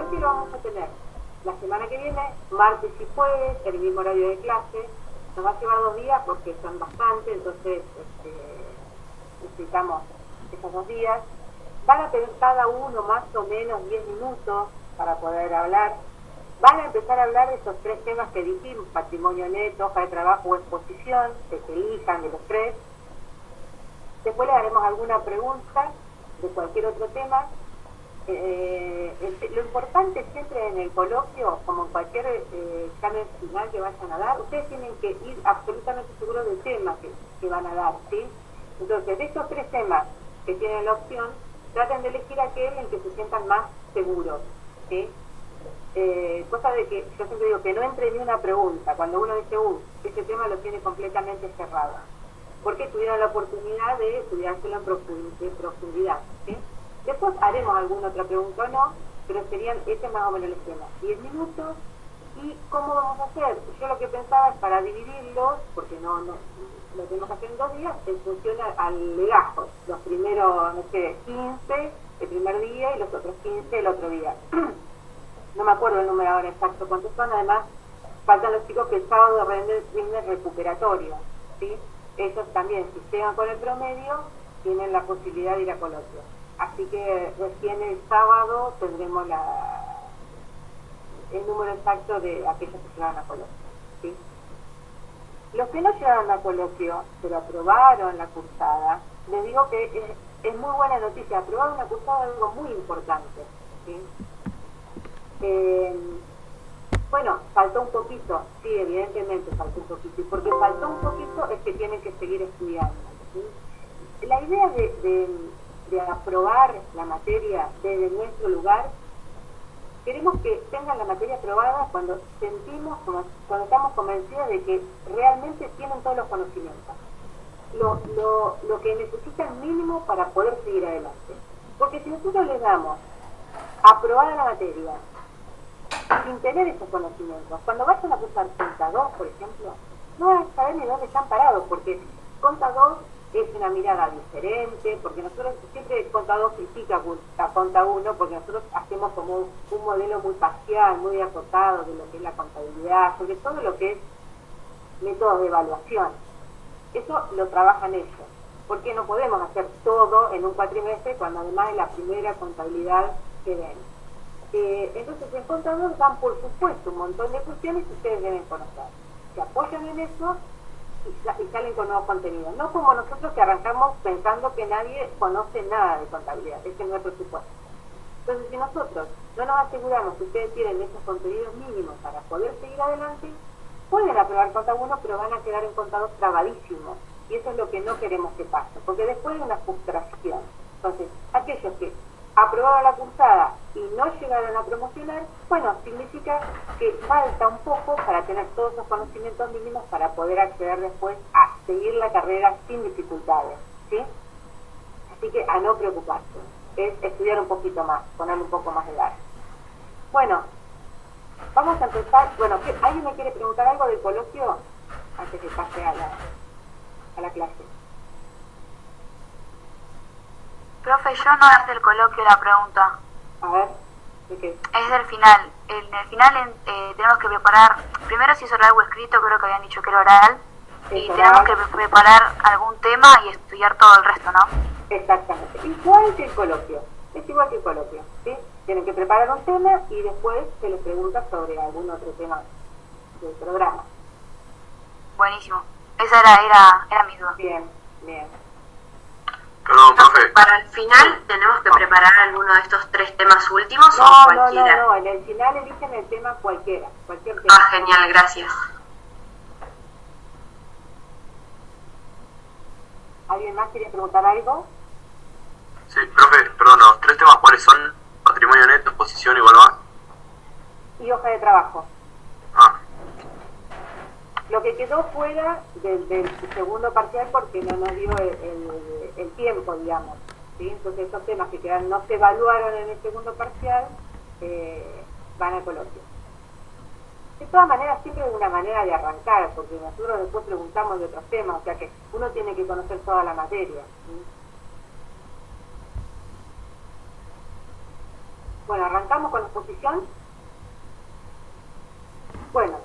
coloquio lo vamos a tener la semana que viene, martes y jueves, el mismo horario de clase. Nos va a llevar 2 días porque son bastante, entonces necesitamos esos 2 días. Van a tener cada uno más o menos 10 minutos para poder hablar. Van a empezar a hablar de esos 3 temas que dijimos: patrimonio neto, hoja de trabajo o exposición, que se elijan de los 3. Después le haremos alguna pregunta de cualquier otro tema. Lo importante siempre en el coloquio, como en cualquier examen final que vayan a dar, ustedes tienen que ir absolutamente seguros del tema que van a dar, ¿sí? Entonces, de estos 3 temas que tienen la opción, traten de elegir aquel en que se sientan más seguros, ¿sí? Cosa de que yo siempre digo que no entre ni una pregunta cuando uno dice, ese tema lo tiene completamente cerrado, porque tuvieron la oportunidad de estudiárselo en profundidad, ¿sí? Después haremos alguna otra pregunta o no, pero serían más o menos los temas. 10 minutos. ¿Y cómo vamos a hacer? Yo lo que pensaba es para dividirlos, porque no lo tenemos que hacer en 2 días, en función al legajo. Los primeros, 15 el primer día y los otros 15 el otro día. No me acuerdo el número ahora exacto cuántos son. Además, faltan los chicos que el sábado rinden recuperatorio, ¿sí? Ellos también, si llegan con el promedio, tienen la posibilidad de ir a coloquio. Así que recién el sábado tendremos el número exacto de aquellos que llegaron a coloquio, ¿sí? Los que no llegaron a coloquio, pero aprobaron la cursada, les digo que es muy buena noticia. Aprobar una cursada es algo muy importante, ¿sí? Bueno, faltó un poquito, sí, evidentemente faltó un poquito, y porque faltó un poquito es que tienen que seguir estudiando, ¿sí? La idea de aprobar la materia desde nuestro lugar, queremos que tengan la materia aprobada cuando cuando estamos convencidos de que realmente tienen todos los conocimientos, lo que necesitan mínimo para poder seguir adelante. Porque si nosotros les damos aprobada la materia sin tener esos conocimientos, cuando vayan a cursar Conta 2, por ejemplo, no van a saber ni dónde están parados, porque Conta 2 es una mirada diferente, porque nosotros siempre Conta 2 critica a Conta 1, porque nosotros hacemos como un modelo muy parcial, muy acotado de lo que es la contabilidad, sobre todo lo que es métodos de evaluación. Eso lo trabajan ellos, porque no podemos hacer todo en un cuatrimestre cuando además es la primera contabilidad que ven. Entonces en Conta 2 dan por supuesto un montón de cuestiones que ustedes deben conocer. Se apoyan en eso y salen con nuevos contenidos. No como nosotros, que arrancamos pensando que nadie conoce nada de contabilidad. Ese no es nuestro supuesto. Entonces, si nosotros no nos aseguramos que ustedes tienen esos contenidos mínimos para poder seguir adelante, pueden aprobar Conta 1, pero van a quedar en Conta 2 trabadísimos. Y eso es lo que no queremos que pase, porque después hay una frustración. Entonces, aquellos que aprobaron la cursada y no llegaron a promocionar, bueno, significa que falta un poco para tener todos esos conocimientos mínimos para poder acceder después a seguir la carrera sin dificultades, ¿sí? Así que a no preocuparse, es estudiar un poquito más, ponerle un poco más de ganas. Bueno, vamos a empezar. Bueno, ¿alguien me quiere preguntar algo del coloquio antes que pase a la clase? Profe, yo no es del coloquio la pregunta. A ver, ¿de qué? Es del final. En el final tenemos que preparar, primero si es oral o escrito, creo que habían dicho que era oral, y tenemos que preparar algún tema y estudiar todo el resto, ¿no? Exactamente, igual que el coloquio, es igual que el coloquio, ¿sí? Tienen que preparar un tema y después se les pregunta sobre algún otro tema del programa. Buenísimo, esa era mi duda. Bien, bien. Perdón, profe. Para el final tenemos que preparar alguno de estos 3 temas últimos o cualquiera. No, en el final eligen el tema cualquier tema. Ah, genial, gracias. ¿Alguien más quería preguntar algo? Sí, profe, perdón, los 3 temas, ¿cuáles son? Patrimonio neto, exposición y evaluar. Y hoja de trabajo. Ah. Lo que quedó fuera del segundo parcial porque no nos dio el tiempo, digamos, ¿sí? Entonces esos temas que quedan, no se evaluaron en el segundo parcial, van al coloquio. De todas maneras, siempre es una manera de arrancar, porque nosotros después preguntamos de otros temas, o sea que uno tiene que conocer toda la materia, ¿sí? Bueno, arrancamos. ¿Arrancamos con la exposición? Bueno,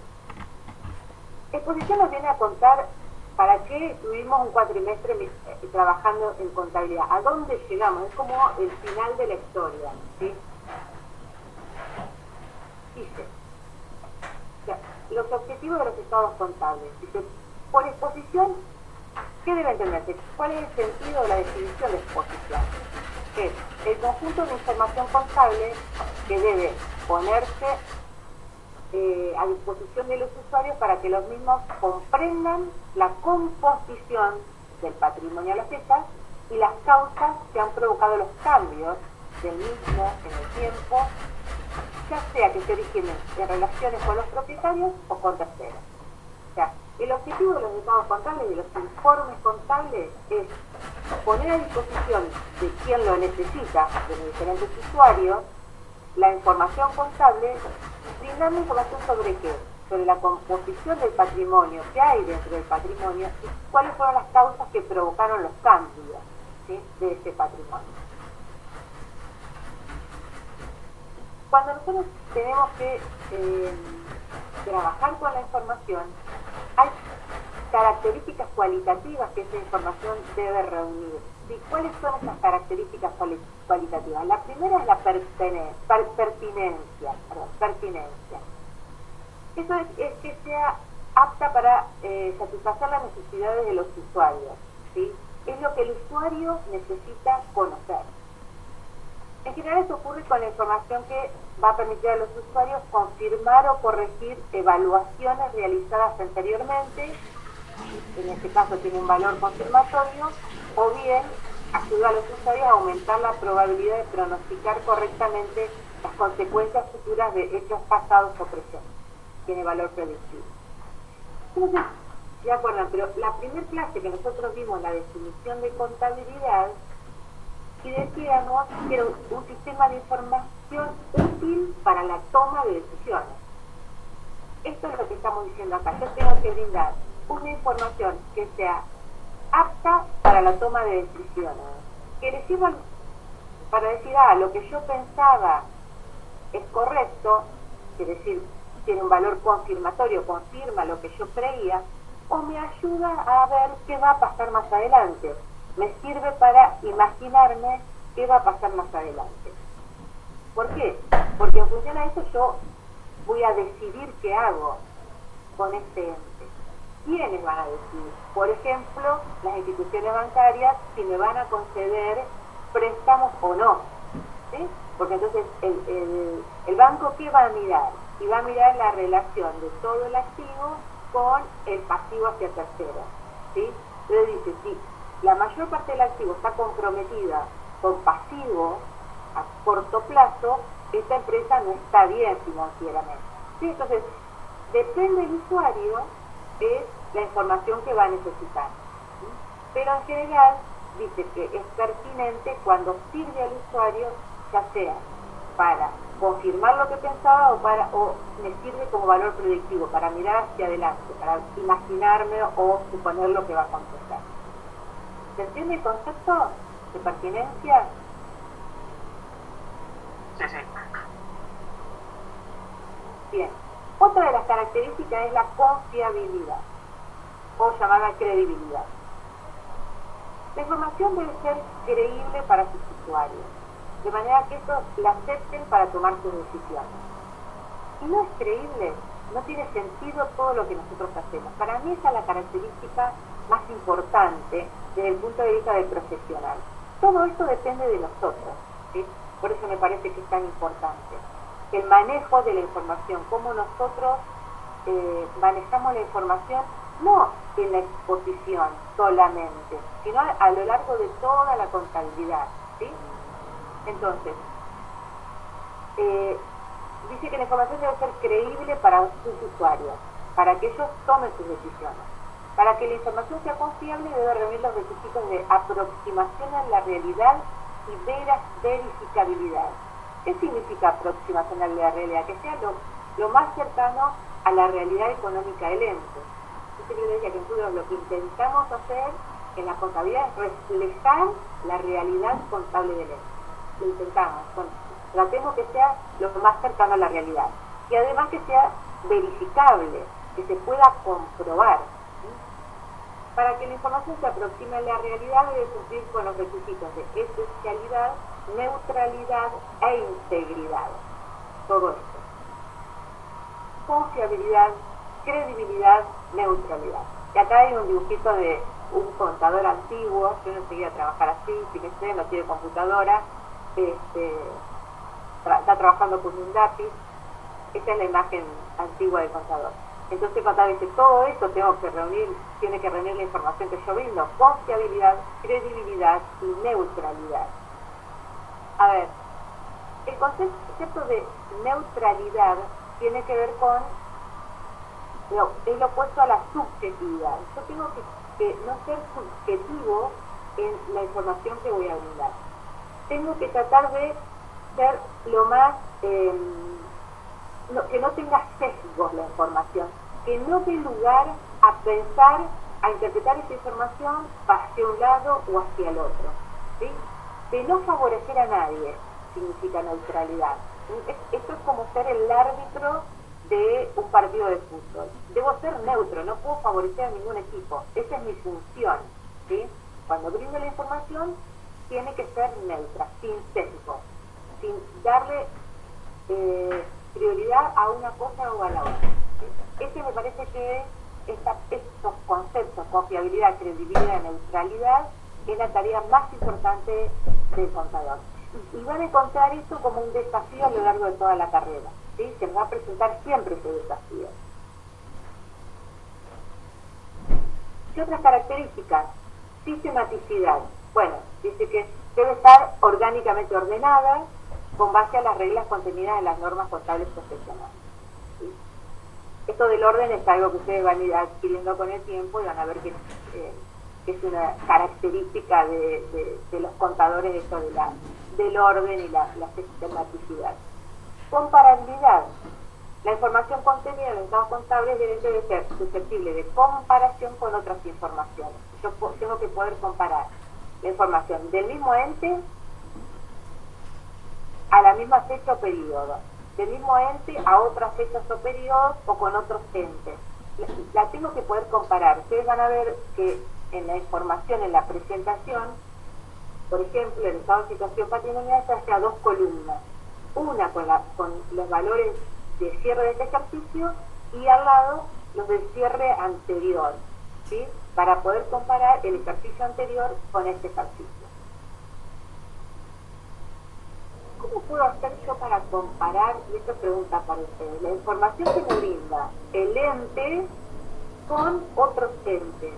exposición nos viene a contar para qué tuvimos un cuatrimestre trabajando en contabilidad, a dónde llegamos, es como el final de la historia, ¿sí? Dice, o sea, los objetivos de los estados contables. Dice, por exposición, ¿qué debe entenderse? ¿Cuál es el sentido de la definición de exposición? Es el conjunto de información contable que debe ponerse a disposición de los usuarios para que los mismos comprendan la composición del patrimonio a la fecha y las causas que han provocado los cambios del mismo en el tiempo, ya sea que se originen en relaciones con los propietarios o con terceros. O sea, el objetivo de los estados contables y de los informes contables es poner a disposición de quien lo necesita, de los diferentes usuarios, la información contable, brindando información sobre qué, sobre la composición del patrimonio, qué hay dentro del patrimonio y cuáles fueron las causas que provocaron los cambios, ¿sí?, de ese patrimonio. Cuando nosotros tenemos que trabajar con la información, hay características cualitativas que esa información debe reunir. ¿Sí? ¿Cuáles son esas características cualitativas? La primera es la pertinencia. Eso es que sea apta para satisfacer las necesidades de los usuarios, ¿sí? Es lo que el usuario necesita conocer. En general esto ocurre con la información que va a permitir a los usuarios confirmar o corregir evaluaciones realizadas anteriormente, en este caso tiene un valor confirmatorio, o bien ayuda a los usuarios a aumentar la probabilidad de pronosticar correctamente las consecuencias futuras de hechos pasados o presentes. Tiene valor predictivo. Entonces, ¿se acuerdan? Pero la primera clase que nosotros vimos, la definición de contabilidad, y decíamos que era un sistema de información útil para la toma de decisiones. Esto es lo que estamos diciendo acá. Yo tengo que brindar una información que sea apta para la toma de decisiones, que le sirva para decir, lo que yo pensaba es correcto, es decir, tiene un valor confirmatorio, confirma lo que yo creía, o me ayuda a ver qué va a pasar más adelante. Me sirve para imaginarme qué va a pasar más adelante. ¿Por qué? Porque en función a eso yo voy a decidir qué hago con este ente. ¿Quiénes van a decidir? Por ejemplo, las instituciones bancarias, si me van a conceder préstamos o no, ¿sí? Porque entonces el banco, ¿qué va a mirar? Y va a mirar la relación de todo el activo con el pasivo hacia terceros, ¿sí? Entonces dice, sí, la mayor parte del activo está comprometida con pasivo a corto plazo, esta empresa no está bien financieramente, ¿sí? Entonces, depende del usuario, es la información que va a necesitar, ¿sí? Pero en general dice que es pertinente cuando sirve al usuario, ya sea para confirmar lo que pensaba o me sirve como valor predictivo, para mirar hacia adelante, para imaginarme o suponer lo que va a contestar. ¿Se entiende el concepto de pertinencia? Sí, sí. Bien. Otra de las características es la confiabilidad o llamada credibilidad. La información debe ser creíble para sus usuarios, de manera que estos la acepten para tomar sus decisiones. Si no es creíble, no tiene sentido todo lo que nosotros hacemos. Para mí esa es la característica más importante desde el punto de vista del profesional. Todo esto depende de nosotros, ¿sí? Por eso me parece que es tan importante. El manejo de la información, cómo nosotros manejamos la información, no en la exposición solamente, sino a lo largo de toda la contabilidad, ¿sí? Entonces, dice que la información debe ser creíble para sus usuarios, para que ellos tomen sus decisiones. Para que la información sea confiable debe reunir los requisitos de aproximación a la realidad y verificabilidad. ¿Qué significa aproximación a la realidad? Que sea lo más cercano a la realidad económica del ente. Yo quiero decir que nosotros lo que intentamos hacer en la contabilidad es reflejar la realidad contable del ente. Lo intentamos con Tratemos que sea lo más cercano a la realidad. Y además que sea verificable, que se pueda comprobar. Para que la información se aproxime a la realidad debe cumplir con los requisitos de esencialidad, neutralidad e integridad. Todo esto. Confiabilidad, credibilidad, neutralidad. Y acá hay un dibujito de un contador antiguo. Yo no seguía a trabajar así, fíjense, no tiene computadora, está trabajando con un lápiz. Esta es la imagen antigua del contador. Entonces el contador dice, todo esto tiene que reunir la información que yo brindo: confiabilidad, credibilidad y neutralidad. A ver, el concepto de neutralidad tiene que ver con, es lo opuesto a la subjetividad. Yo tengo que no ser subjetivo en la información que voy a brindar. Tengo que tratar de ser lo más, que no tenga sesgos la información, que no dé lugar a pensar, a interpretar esa información hacia un lado o hacia el otro, ¿sí? De no favorecer a nadie significa neutralidad. Esto es como ser el árbitro de un partido de fútbol. Debo ser neutro, no puedo favorecer a ningún equipo. Esa es mi función, ¿sí? Cuando brindo la información, tiene que ser neutra, sin sesgo, sin darle prioridad a una cosa o a la otra. ¿Sí? Ese me parece que estos conceptos, confiabilidad, credibilidad y neutralidad, es la tarea más importante del contador. Y van a encontrar esto como un desafío a lo largo de toda la carrera, ¿sí? Se nos va a presentar siempre ese desafío. ¿Qué otras características? Sistematicidad. Bueno, dice que debe estar orgánicamente ordenada con base a las reglas contenidas en las normas contables profesionales. ¿Sí? Esto del orden es algo que ustedes van a ir adquiriendo con el tiempo y van a ver que es una característica de los contadores, esto del orden y la sistematicidad. Comparabilidad. La información contenida en los estados contables debe ser susceptible de comparación con otras informaciones. Yo tengo que poder comparar la información del mismo ente a la misma fecha o periodo, del mismo ente a otras fechas o periodos o con otros entes. La tengo que poder comparar. Ustedes van a ver que en la información, en la presentación, por ejemplo, el estado de situación patrimonial se hace a dos columnas. Una con los valores de cierre de este ejercicio y al lado los del cierre anterior, ¿sí? Para poder comparar el ejercicio anterior con este ejercicio. ¿Cómo puedo hacer yo para comparar? Y esta pregunta para ustedes. La información que me brinda el ente con otros entes.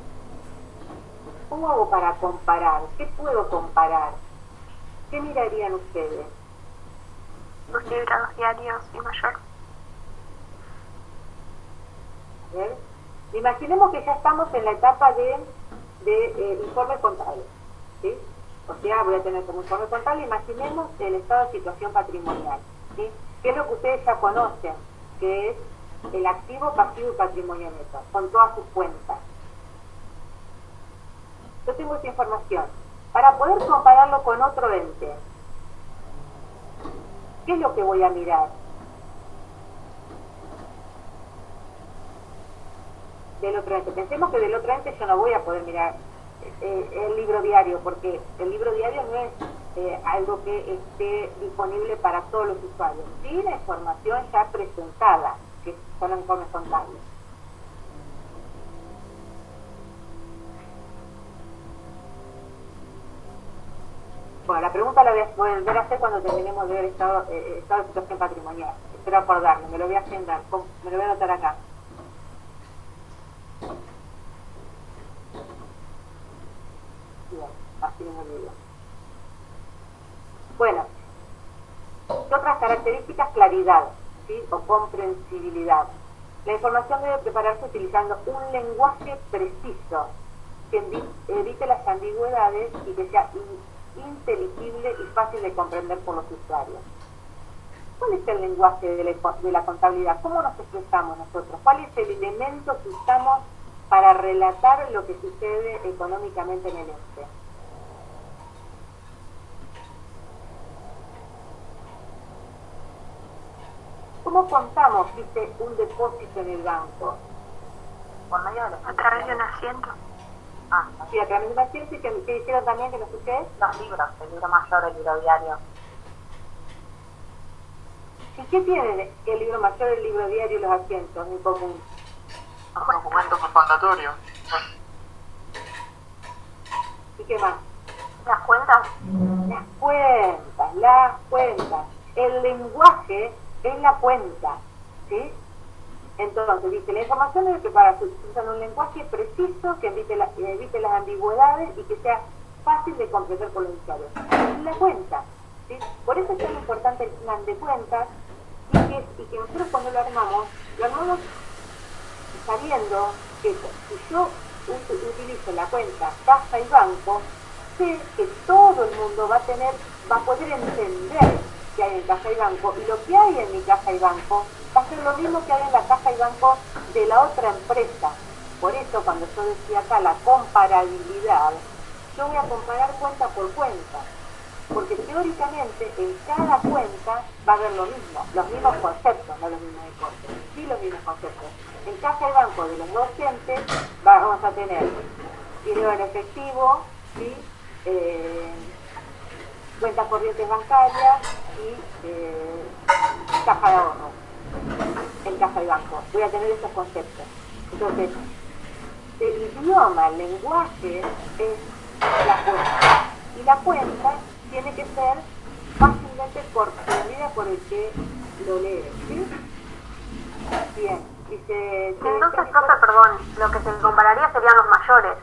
¿Cómo hago para comparar? ¿Qué puedo comparar? ¿Qué mirarían ustedes? Los libros diarios y mayor. A ver. Imaginemos que ya estamos en la etapa de informe contable, ¿sí? O sea, voy a tener como informe contable, imaginemos el estado de situación patrimonial, ¿sí? Que es lo que ustedes ya conocen, que es el activo, pasivo y patrimonio neto, con todas sus cuentas. Yo tengo esa información. Para poder compararlo con otro ente, ¿qué es lo que voy a mirar? Del otro ente. Pensemos que del otro ente yo no voy a poder mirar el libro diario, porque el libro diario no es algo que esté disponible para todos los usuarios. Sí, la información ya presentada, que son los informes contables. Bueno, la pregunta la voy a volver a hacer cuando terminemos de ver estado de situación patrimonial. Espero acordarme, me lo voy a agendar, me lo voy a anotar acá. Bien, así me olvido. Bueno, ¿qué otras características? Claridad, ¿sí? O comprensibilidad. La información debe prepararse utilizando un lenguaje preciso que evite las ambigüedades y que sea inteligible y fácil de comprender por los usuarios. ¿Cuál es el lenguaje de la contabilidad? ¿Cómo nos expresamos nosotros? ¿Cuál es el elemento que usamos para relatar lo que sucede económicamente en el ente? ¿Cómo contamos, viste, un depósito en el banco? Por medio de a través de un asiento. Sí, a través de un asiento. ¿Y que hicieron también, que no escuché? Los libros, el libro mayor, el libro diario. ¿Y qué tienen el libro mayor, el libro diario y los asientos en común? Los documentos fundatorios. ¿Y qué más? ¿Las cuentas? Las cuentas. El lenguaje es la cuenta, ¿sí? Entonces, dice, la información debe prepararse usando un lenguaje preciso que evite las ambigüedades y que sea fácil de comprender por los usuarios. La cuenta, ¿sí? Por eso es tan importante el plan de cuentas y que nosotros cuando lo armamos sabiendo que si yo utilizo la cuenta caja y banco, sé que todo el mundo va a poder entender que hay en caja y banco, y lo que hay en mi caja y banco va a ser lo mismo que hay en la caja y banco de la otra empresa. Por eso cuando yo decía acá la comparabilidad, yo voy a comparar cuenta por cuenta, porque teóricamente en cada cuenta va a haber lo mismo, los mismos conceptos, no los mismos importes, sí los mismos conceptos. En caja y banco de los docentes vamos a tener dinero en efectivo, ¿sí? Cuentas corrientes bancarias y caja de ahorro en caja y banco. Voy a tener esos conceptos. Entonces, el idioma, el lenguaje es la cuenta. Y la cuenta tiene que ser fácilmente comprendida por el que lo lee. ¿Sí? Bien. Dice, entonces, profe, perdón, lo que se compararía serían los mayores.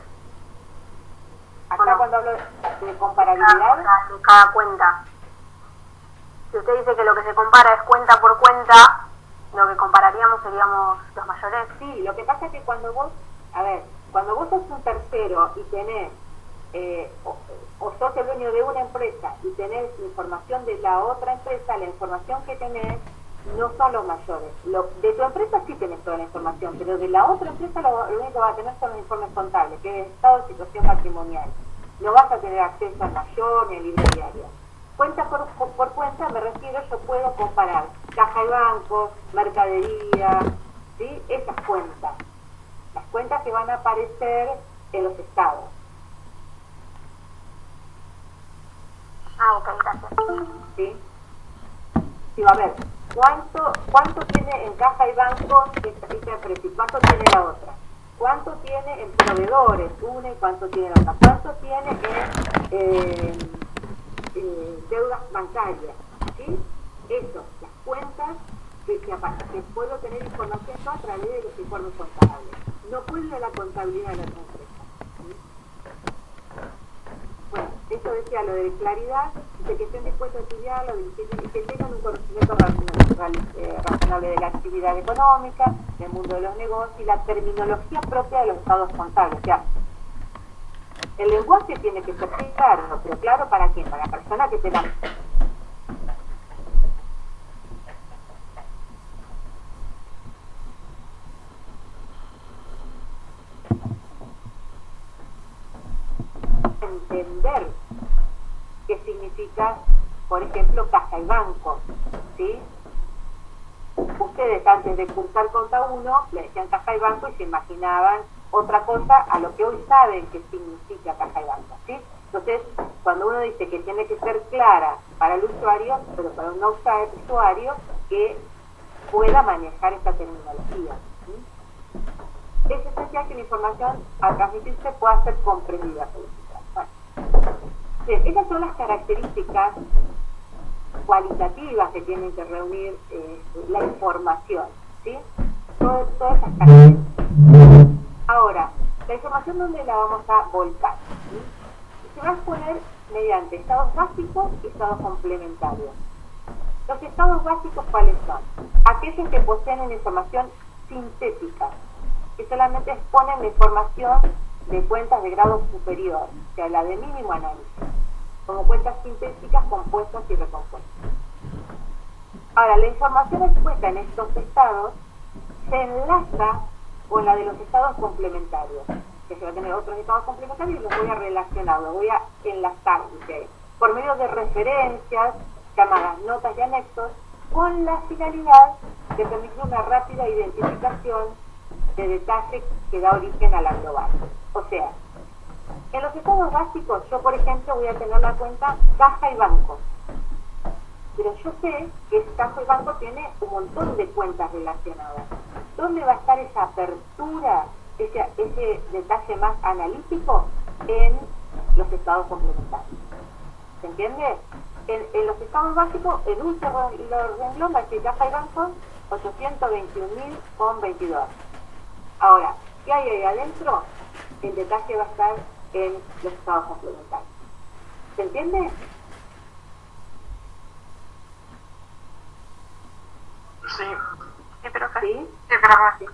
Acá cuando hablo de comparabilidad de cada cuenta. Si usted dice que lo que se compara es cuenta por cuenta, lo que compararíamos seríamos los mayores. Sí, lo que pasa es que cuando vos sos un tercero y tenés, o sos el dueño de una empresa y tenés información de la otra empresa, la información que tenés no son los mayores. De tu empresa sí tenés toda la información, pero de la otra empresa lo único que vas a tener son los informes contables, que es estado de situación patrimonial. No vas a tener acceso al mayor ni al libro diario. Cuenta por cuenta me refiero, yo puedo comparar caja y banco, mercadería, ¿sí? Esas cuentas. Las cuentas que van a aparecer en los estados. Ok, gracias. ¿Sí? Sí, a ver, ¿cuánto tiene en caja y banco esta empresa y cuánto tiene la otra? ¿Cuánto tiene en proveedores una y cuánto tiene la otra? ¿Cuánto tiene en deudas bancarias? ¿Sí? Eso, las cuentas que puedo tener información a través de los informes contables. No puedo ir a la contabilidad de la otra empresa. ¿Sí? Bueno, eso decía lo de claridad, de que estén dispuestos a estudiarlo, y que tengan un conocimiento razonable de la actividad económica, del mundo de los negocios y la terminología propia de los estados contables. O sea, el lenguaje tiene que ser claro, pero claro ¿para quién? Para la persona que te la... entender qué significa, por ejemplo, caja y banco, ¿sí? Ustedes antes de cursar Conta 1 le decían caja y banco y se imaginaban otra cosa a lo que hoy saben que significa caja y banco, ¿sí? Entonces, cuando uno dice que tiene que ser clara para el usuario, pero para un no usuario que pueda manejar esta terminología, ¿sí? Es esencial que la información al transmitirse pueda ser comprendida por el usuario. Esas son las características cualitativas que tienen que reunir la información, ¿sí? Todas esas características. Ahora, la información ¿dónde la vamos a volcar? ¿Sí? Se va a exponer mediante estados básicos y estados complementarios. Los estados básicos, ¿cuáles son? Aquellos que poseen una información sintética, que solamente exponen la información de cuentas de grado superior, o sea, la de mínimo análisis, como cuentas sintéticas compuestas y recompuestas. Ahora, la información expuesta en estos estados se enlaza con la de los estados complementarios, que se va a tener otros estados complementarios y los voy a relacionar, los voy a enlazar, ¿sí? Por medio de referencias llamadas notas y anexos, con la finalidad de permitir una rápida identificación de detalle que da origen a la global. O sea, en los estados básicos, yo por ejemplo voy a tener la cuenta caja y banco. Pero yo sé que caja y banco tiene un montón de cuentas relacionadas. ¿Dónde va a estar esa apertura, ese detalle más analítico? En los estados complementarios. ¿Se entiende? En los estados básicos, en un solo renglón va a decir caja y banco 821.000,22. Ahora, ¿qué hay ahí adentro? El detalle va a estar en los estados complementarios. ¿Se entiende? Sí. Sí, pero ¿Sí? Sí, pero sí.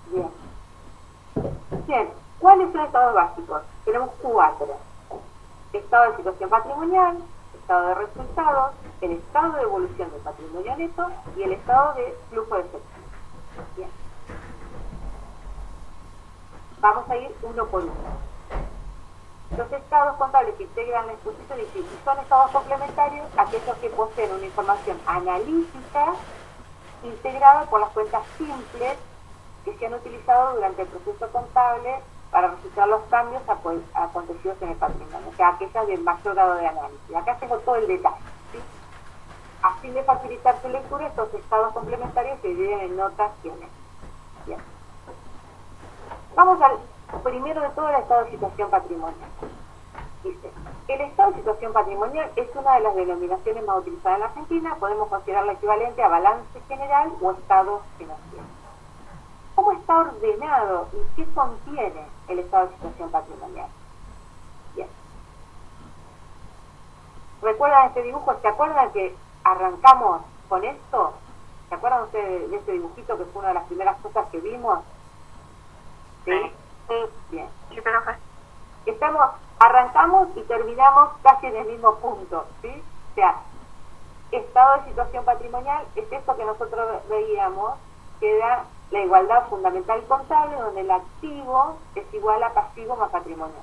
Bien. Bien. ¿Cuáles son estados básicos? Tenemos 4. Estado de situación patrimonial, estado de resultados, el estado de evolución del patrimonio neto y el estado de flujo de efectivo. Bien. Vamos a ir uno por uno. Los estados contables que integran la exposición y son estados complementarios aquellos que poseen una información analítica integrada por las cuentas simples que se han utilizado durante el proceso contable para registrar los cambios acontecidos en el patrimonio, o sea, aquellas de mayor grado de análisis. Acá tengo todo el detalle, ¿sí? A fin de facilitar su lectura, estos estados complementarios se dividen en notaciones. Bien. Vamos al primero de todo, el estado de situación patrimonial. Dice, el estado de situación patrimonial es una de las denominaciones más utilizadas en la Argentina. Podemos considerarla equivalente a balance general o estado financiero. ¿Cómo está ordenado y qué contiene el estado de situación patrimonial? Bien. ¿Recuerdan este dibujo? ¿Se acuerdan que arrancamos con esto? ¿Se acuerdan ustedes de este dibujito que fue una de las primeras cosas que vimos? ¿Sí? Sí. Bien. Sí, pero fue. Arrancamos y terminamos casi en el mismo punto, ¿sí? O sea, estado de situación patrimonial es esto que nosotros veíamos, que da la igualdad fundamental contable, donde el activo es igual a pasivo más patrimonio.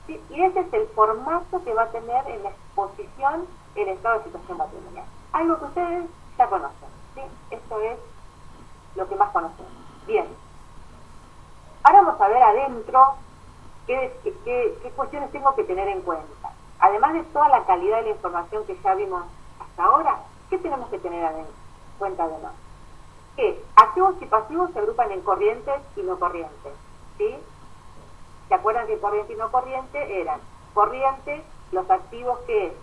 ¿Sí? Y ese es el formato que va a tener en la exposición el estado de situación patrimonial. Algo que ustedes ya conocen, ¿sí? Esto es lo que más conocen. Bien. Ahora vamos a ver adentro qué cuestiones tengo que tener en cuenta. Además de toda la calidad de la información que ya vimos hasta ahora, ¿qué tenemos que tener en cuenta además? Que activos y pasivos se agrupan en corrientes y no corrientes, ¿sí? ¿Se acuerdan que corriente y no corriente eran? Corriente, los activos que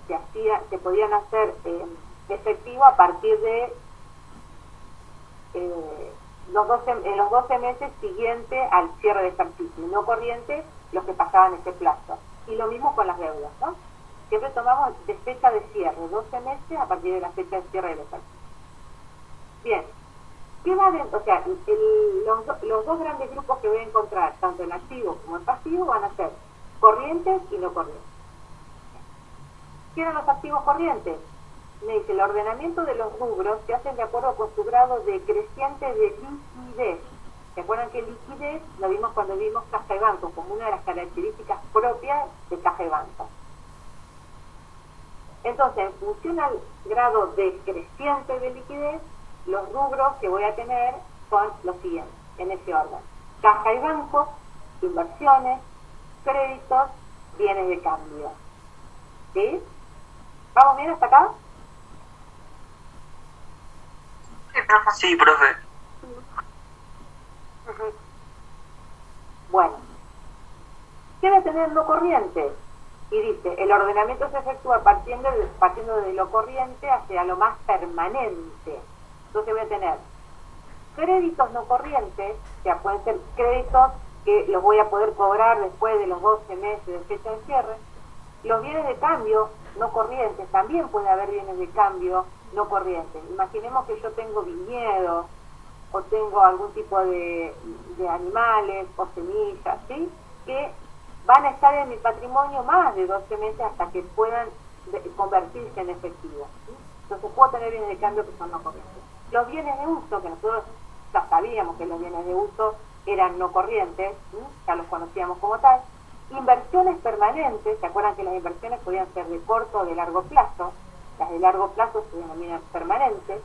se podían hacer efectivo a partir de los 12 meses siguientes al cierre de ejercicio, y no corriente, los que pasaban ese plazo. Y lo mismo con las deudas, ¿no? Siempre tomamos de fecha de cierre, 12 meses a partir de la fecha de cierre del ejercicio. Bien. ¿Qué va dentro? O sea, los dos grandes grupos que voy a encontrar, tanto en activo como en pasivo, van a ser corrientes y no corrientes. ¿Qué eran los activos corrientes? Me dice, el ordenamiento de los rubros se hacen de acuerdo con su grado decreciente de liquidez. ¿Se acuerdan que liquidez lo vimos cuando vimos caja y banco como una de las características propias de caja y banco? Entonces, en función al grado decreciente de liquidez, los rubros que voy a tener son los siguientes, en ese orden: caja y banco, inversiones, créditos, bienes de cambio. ¿Sí? ¿Vamos bien hasta acá? Sí, profe. Sí, profe. Bueno, ¿qué va a tener no corriente? Y dice, el ordenamiento se efectúa partiendo de lo corriente hacia lo más permanente. Entonces voy a tener créditos no corrientes, o sea, pueden ser créditos que los voy a poder cobrar después de los 12 meses de fecha de cierre. Los bienes de cambio no corrientes, también puede haber bienes de cambio no corrientes. Imaginemos que yo tengo viñedos, o tengo algún tipo de animales o semillas, ¿sí? Que van a estar en mi patrimonio más de 12 meses hasta que puedan convertirse en efectivo, ¿sí? Entonces puedo tener bienes de cambio que son no corrientes. Los bienes de uso, que nosotros ya sabíamos que los bienes de uso eran no corrientes, ¿sí? Ya los conocíamos como tal. Inversiones permanentes, ¿se acuerdan que las inversiones podían ser de corto o de largo plazo? Las de largo plazo se denominan permanentes.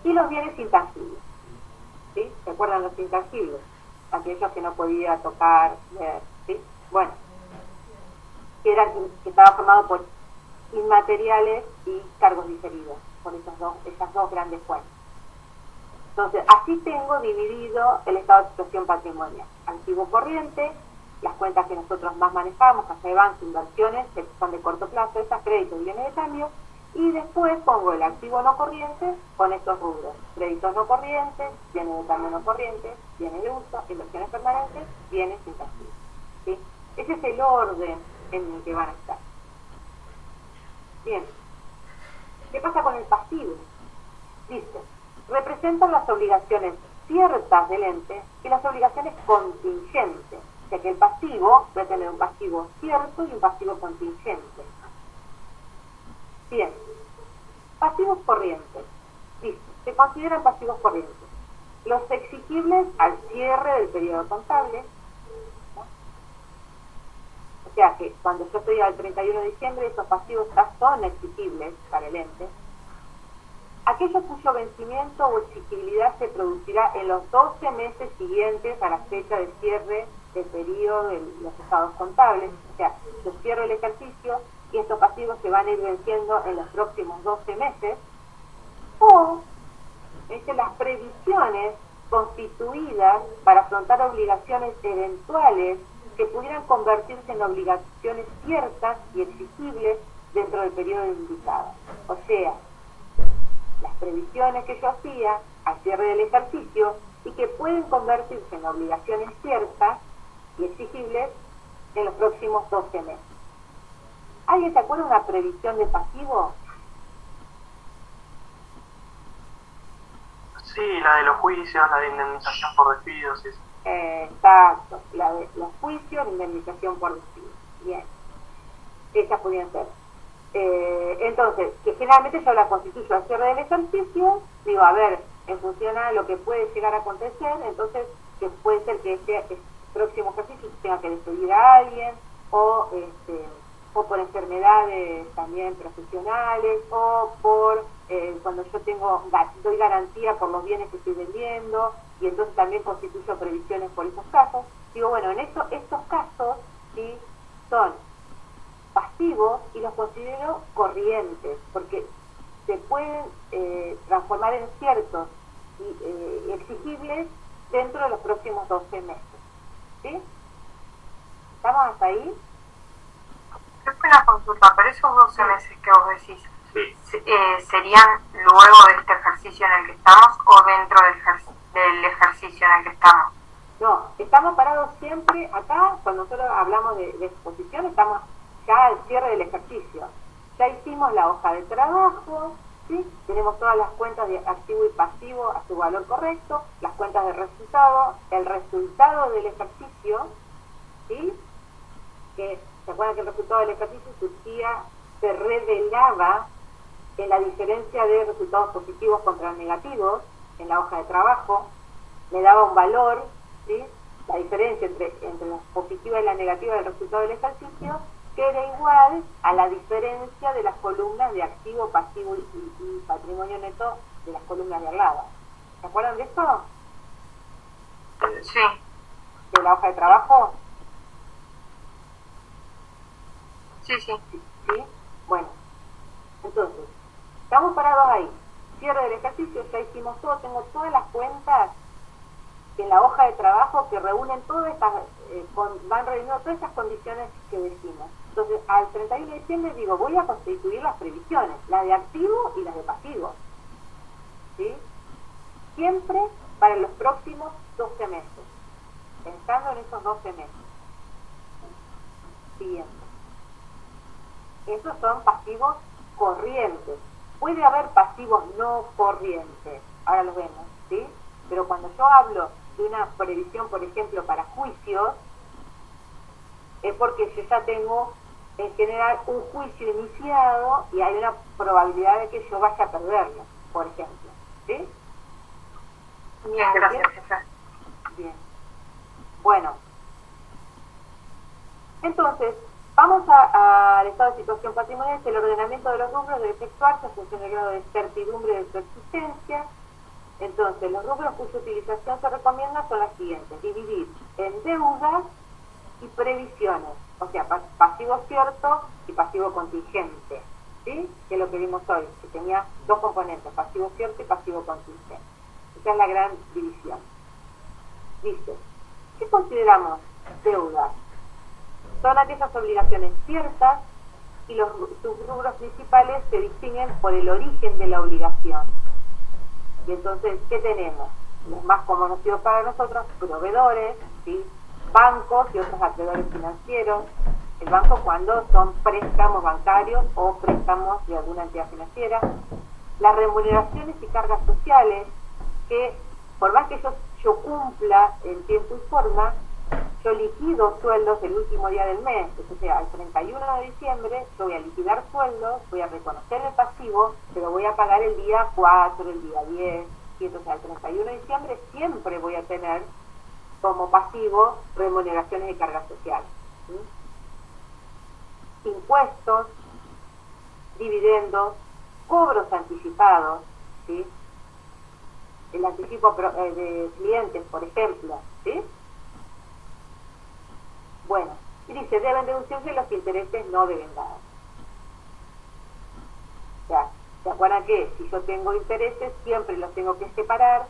y los bienes intangibles. ¿Sí? ¿Se acuerdan los intangibles? Aquellos que no podía tocar, ver, ¿sí? Bueno, que estaba formado por inmateriales y cargos diferidos, por esas dos grandes cuentas. Entonces, así tengo dividido el estado de situación patrimonial. Activo corriente, las cuentas que nosotros más manejamos, casa de banco, inversiones, que son de corto plazo, esas créditos, bienes de cambio, y después pongo el activo no corriente con estos rubros: créditos no corrientes, bienes de cambio no corrientes, bienes de uso, inversiones permanentes, bienes intangibles. ¿Sí? Ese es el orden en el que van a estar. Bien. ¿Qué pasa con el pasivo? Dice, representan las obligaciones ciertas del ente y las obligaciones contingentes. O sea que el pasivo va a tener un pasivo cierto y un pasivo contingente. Bien. Pasivos corrientes. Dice, se consideran pasivos corrientes los exigibles al cierre del periodo contable. O sea que cuando yo estoy al 31 de diciembre, esos pasivos ya son exigibles para el ente. Aquellos cuyo vencimiento o exigibilidad se producirá en los 12 meses siguientes a la fecha de cierre del periodo de los estados contables. O sea, yo cierro el ejercicio y estos pasivos se van a ir venciendo en los próximos 12 meses. O las previsiones constituidas para afrontar obligaciones eventuales que pudieran convertirse en obligaciones ciertas y exigibles dentro del periodo indicado. O sea, las previsiones que yo hacía al cierre del ejercicio y que pueden convertirse en obligaciones ciertas y exigibles en los próximos 12 meses. ¿Alguien se acuerda de una previsión de pasivo? Sí, la de los juicios, la de indemnización por despidos. Sí. Exacto, la de los juicios, indemnización por despido. Bien, esas podrían ser. Entonces, que generalmente yo la constituyo al cierre del ejercicio, digo, a ver, en función a lo que puede llegar a acontecer, entonces, que puede ser que este próximo ejercicio tenga que despedir a alguien, o por enfermedades también profesionales, o por cuando yo doy garantía por los bienes que estoy vendiendo, y entonces también constituyo previsiones por esos casos. Digo, bueno, en estos casos, sí, son pasivos y los considero corrientes, porque se pueden transformar en ciertos y exigibles dentro de los próximos 12 meses. ¿Sí? ¿Estamos hasta ahí? Es una consulta, pero esos 12 meses que vos decís, ¿serían luego de este ejercicio en el que estamos o dentro del ejercicio en el que estamos? No, estamos parados siempre acá. Cuando nosotros hablamos de exposición, estamos ya al cierre del ejercicio. Ya hicimos la hoja de trabajo, ¿sí? Tenemos todas las cuentas de activo y pasivo a su valor correcto, las cuentas de resultado, el resultado del ejercicio, ¿sí? Que se acuerdan que el resultado del ejercicio se revelaba en la diferencia de resultados positivos contra negativos en la hoja de trabajo, le daba un valor, ¿sí? La diferencia entre la positiva y la negativa del resultado del ejercicio, que era igual a la diferencia de las columnas de activo, pasivo y patrimonio neto de las columnas de al lado. ¿Se acuerdan de esto? Sí. ¿De la hoja de trabajo? Sí. ¿Sí? Bueno, entonces, estamos parados ahí. Cierre del ejercicio, ya hicimos todo, tengo todas las cuentas en la hoja de trabajo que reúnen todas estas, van reuniendo todas estas condiciones que decimos. Entonces, al 31 de diciembre digo, voy a constituir las previsiones, las de activo y las de pasivo. ¿Sí? Siempre para los próximos 12 meses. Pensando en esos 12 meses. Siguiente. Esos son pasivos corrientes. Puede haber pasivos no corrientes, ahora los vemos, ¿sí? Pero cuando yo hablo de una previsión, por ejemplo, para juicios, es porque yo ya tengo, en general, un juicio iniciado y hay una probabilidad de que yo vaya a perderlo, por ejemplo, ¿sí? Bien, gracias, jefe. Bien. Bueno. Entonces, vamos al estado de situación patrimonial. El ordenamiento de los rubros debe efectuarse en función del grado de certidumbre de su existencia. Entonces, los rubros cuya utilización se recomienda son las siguientes: dividir en deudas y previsiones, o sea, pasivo cierto y pasivo contingente, ¿sí? Que es lo que vimos hoy, que tenía dos componentes, pasivo cierto y pasivo contingente. Esa es la gran división. Dice, ¿qué consideramos deudas? Son aquellas obligaciones ciertas y sus rubros principales se distinguen por el origen de la obligación. Y entonces, ¿qué tenemos? Los más conocidos para nosotros, proveedores, ¿sí? Bancos y otros acreedores financieros. El banco cuando son préstamos bancarios o préstamos de alguna entidad financiera. Las remuneraciones y cargas sociales, que por más que yo cumpla en tiempo y forma, yo liquido sueldos el último día del mes, o sea, el 31 de diciembre yo voy a liquidar sueldos, voy a reconocer el pasivo, pero voy a pagar el día 4, el día 10, y entonces el 31 de diciembre siempre voy a tener como pasivo remuneraciones y cargas sociales. ¿Sí? Impuestos, dividendos, cobros anticipados, ¿sí? El anticipo de clientes, por ejemplo, ¿sí? Bueno, y dice, deben deducirse los intereses no devengados. O sea, ¿se acuerdan que si yo tengo intereses, siempre los tengo que separar?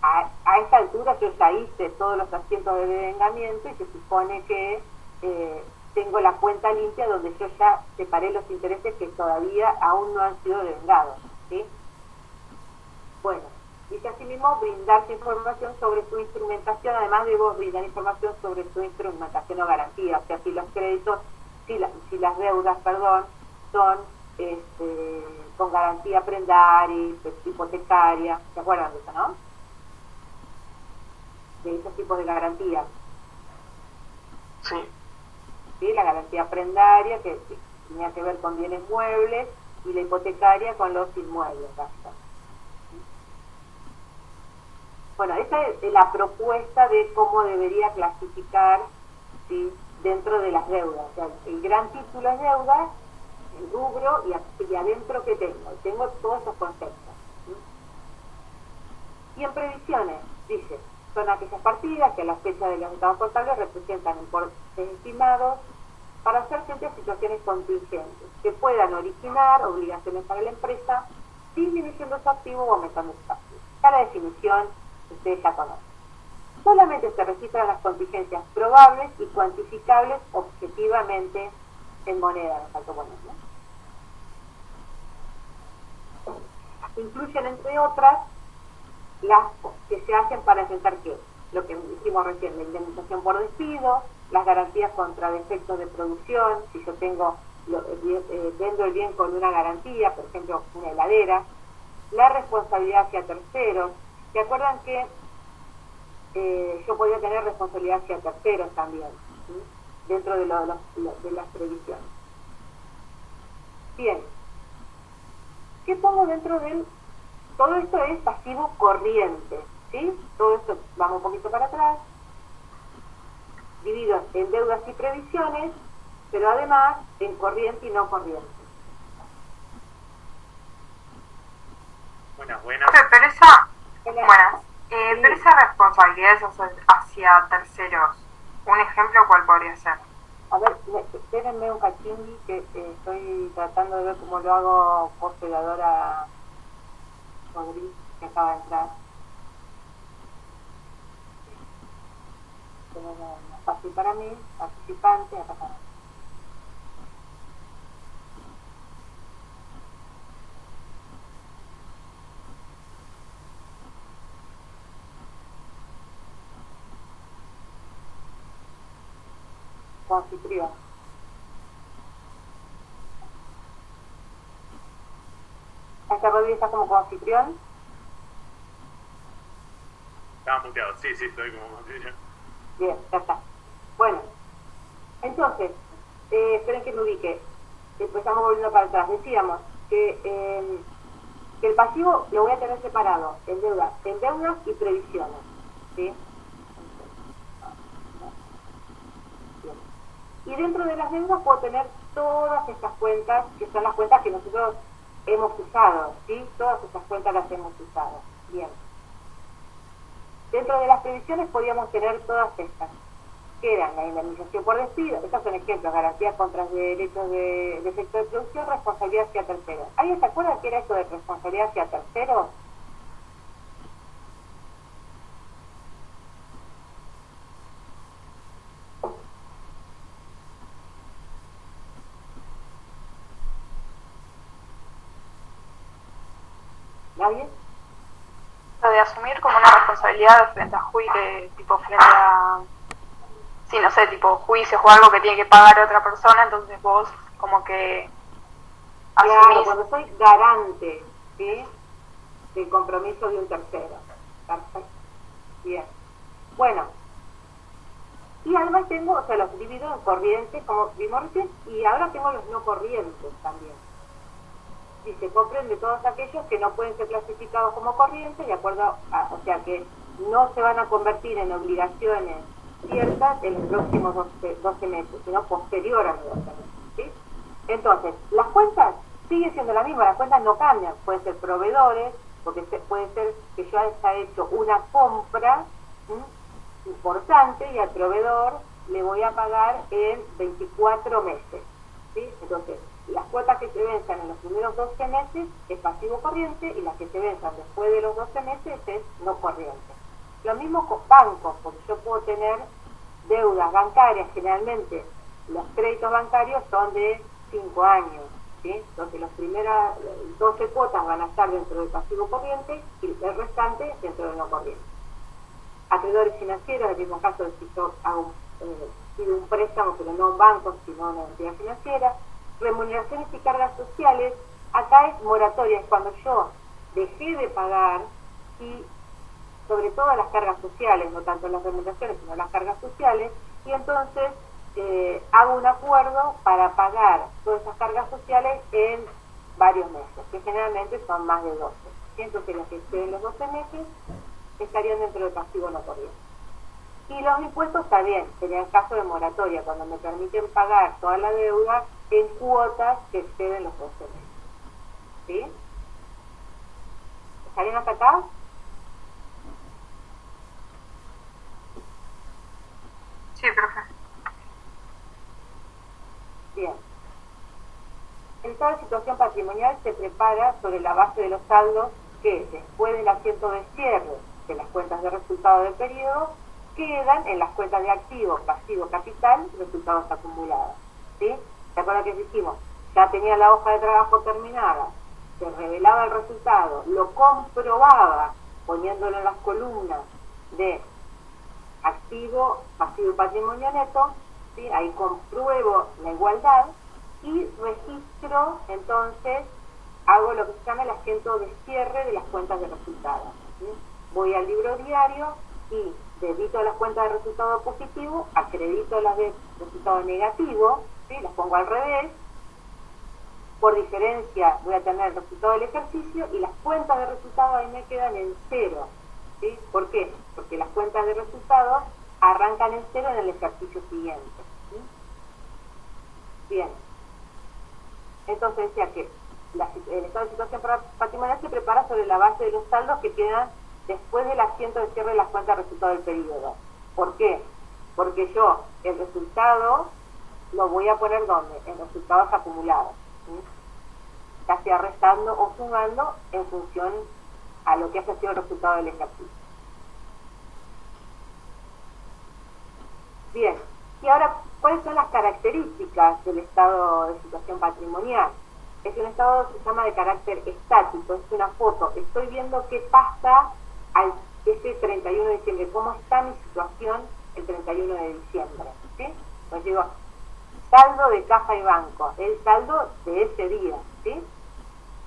A esta altura yo ya hice todos los asientos de devengamiento y se supone que tengo la cuenta limpia donde yo ya separé los intereses que todavía aún no han sido devengados, ¿sí? Bueno, dice asimismo brindarse información sobre su instrumentación, además debo brindar información sobre su instrumentación o garantía, o sea, si los créditos, si las deudas, perdón, son con garantía prendaria, hipotecaria, ¿se acuerdan de eso, no? De esos tipos de garantías. Sí. ¿Sí? La garantía prendaria, que tenía que ver con bienes muebles, y la hipotecaria con los inmuebles, básicamente. Bueno, esta es la propuesta de cómo debería clasificar, ¿sí? Dentro de las deudas. O sea, el gran título es deuda, el rubro y adentro que tengo todos esos conceptos, ¿sí? Y en previsiones, dice, son aquellas partidas que a la fecha de los estados contables representan importes estimados para hacer frente a situaciones contingentes que puedan originar obligaciones para la empresa, disminuyendo su activo o aumentando su activo. Cada definición ustedes ya conocen. Solamente se registran las contingencias probables y cuantificables objetivamente en moneda, nos faltó poner, ¿no? Incluyen, entre otras, las que se hacen para enfrentar ¿qué? Lo que dijimos recién, la indemnización por despido, las garantías contra defectos de producción, si yo tengo vendo el bien con una garantía, por ejemplo, una heladera, la responsabilidad hacia terceros. ¿Se acuerdan que yo podía tener responsabilidad hacia terceros también, ¿sí? Dentro de las previsiones? Bien, ¿qué pongo dentro del...? Todo esto es pasivo corriente, ¿sí? Todo esto, vamos un poquito para atrás, dividido en deudas y previsiones, pero además en corriente y no corriente. Buenas. Pero esa responsabilidad hacia terceros, un ejemplo, ¿cuál podría ser? A ver, espérenme un cachín que estoy tratando de ver cómo lo hago por operadora Rodríguez, que acaba de entrar. Tenemos más fácil para mí, participante, acá está. Anfitrión. ¿Esta Rodríguez está como anfitrión? Estaba muteado, sí, estoy como anfitrión. Bien, ya está. Bueno, entonces, esperen que me ubique. Empezamos volviendo para atrás. Decíamos que el pasivo lo voy a tener separado en deudas y previsiones, ¿sí? Y dentro de las deudas puedo tener todas estas cuentas, que son las cuentas que nosotros hemos usado, ¿sí? Todas estas cuentas las hemos usado. Bien. Dentro de las previsiones podíamos tener todas estas, que eran la indemnización por despido, estos son ejemplos, garantías contra derechos de efecto de producción, responsabilidad hacia terceros. ¿Alguien se acuerda qué era esto de responsabilidad hacia terceros? ¿Nadie? Lo de asumir como una responsabilidad frente a tipo frente a, sí, no sé, tipo juicios o algo que tiene que pagar otra persona, entonces vos como que asumís. Claro, cuando soy garante, ¿sí?, del compromiso de un tercero. Perfecto. Bien. Bueno, y además tengo, o sea, los divido en corrientes, como vimos recién, y ahora tengo los no corrientes también. Y se comprende todos aquellos que no pueden ser clasificados como corrientes, de acuerdo a, o sea, que no se van a convertir en obligaciones ciertas en los próximos 12 meses, sino posterior a los 12 meses, ¿sí? Entonces, las cuentas siguen siendo las mismas, las cuentas no cambian, pueden ser proveedores, porque puede ser que yo haya hecho una compra importante y al proveedor le voy a pagar en 24 meses, ¿sí? Entonces, las cuotas que se venzan en los primeros 12 meses es pasivo corriente y las que se venzan después de los 12 meses es no corriente. Lo mismo con bancos, porque yo puedo tener deudas bancarias, generalmente los créditos bancarios son de 5 años, ¿sí? Entonces las primeras 12 cuotas van a estar dentro del pasivo corriente y el restante dentro del no corriente. Acreedores financieros, en el mismo caso de si yo pido un préstamo, pero no un banco, sino una entidad financiera. Remuneraciones y cargas sociales, acá es moratoria, es cuando yo dejé de pagar, y sobre todo las cargas sociales, no tanto las remuneraciones, sino las cargas sociales, y entonces hago un acuerdo para pagar todas esas cargas sociales en varios meses, que generalmente son más de 12. Entonces las que exceden los 12 meses estarían dentro del pasivo no corriente. Y los impuestos también, sería el caso de moratoria, cuando me permiten pagar toda la deuda en cuotas que exceden los 12 meses. ¿Sí? ¿Estarían hasta acá? Sí, profe. Bien. En toda situación patrimonial se prepara sobre la base de los saldos que, después del asiento de cierre de las cuentas de resultado del periodo, quedan en las cuentas de activo, pasivo, capital, resultados acumulados. ¿Sí? ¿Se acuerdan que dijimos? Ya tenía la hoja de trabajo terminada, se revelaba el resultado, lo comprobaba poniéndolo en las columnas de activo, pasivo y patrimonio neto, ¿sí? Ahí compruebo la igualdad y registro, entonces hago lo que se llama el asiento de cierre de las cuentas de resultados, ¿sí? Voy al libro diario y debito las cuentas de resultado positivo, acredito las de resultado negativo, ¿sí? Las pongo al revés. Por diferencia voy a tener el resultado del ejercicio y las cuentas de resultado ahí me quedan en cero, ¿sí? ¿Por qué? Porque las cuentas de resultados arrancan en cero en el ejercicio siguiente, ¿sí? Bien. Entonces decía que el estado de situación patrimonial se prepara sobre la base de los saldos que quedan después del asiento de cierre de las cuentas de resultado del periodo. ¿Por qué? Porque yo el resultado lo voy a poner ¿dónde? En resultados acumulados, ¿sí? Ya sea restando o sumando en función a lo que haya sido el resultado del ejercicio. Bien, y ahora, ¿cuáles son las características del estado de situación patrimonial? Es un estado que se llama de carácter estático, es una foto, estoy viendo qué pasa ese 31 de diciembre, cómo está mi situación el 31 de diciembre, ¿sí? Pues digo, saldo de caja y banco, el saldo de ese día, ¿sí?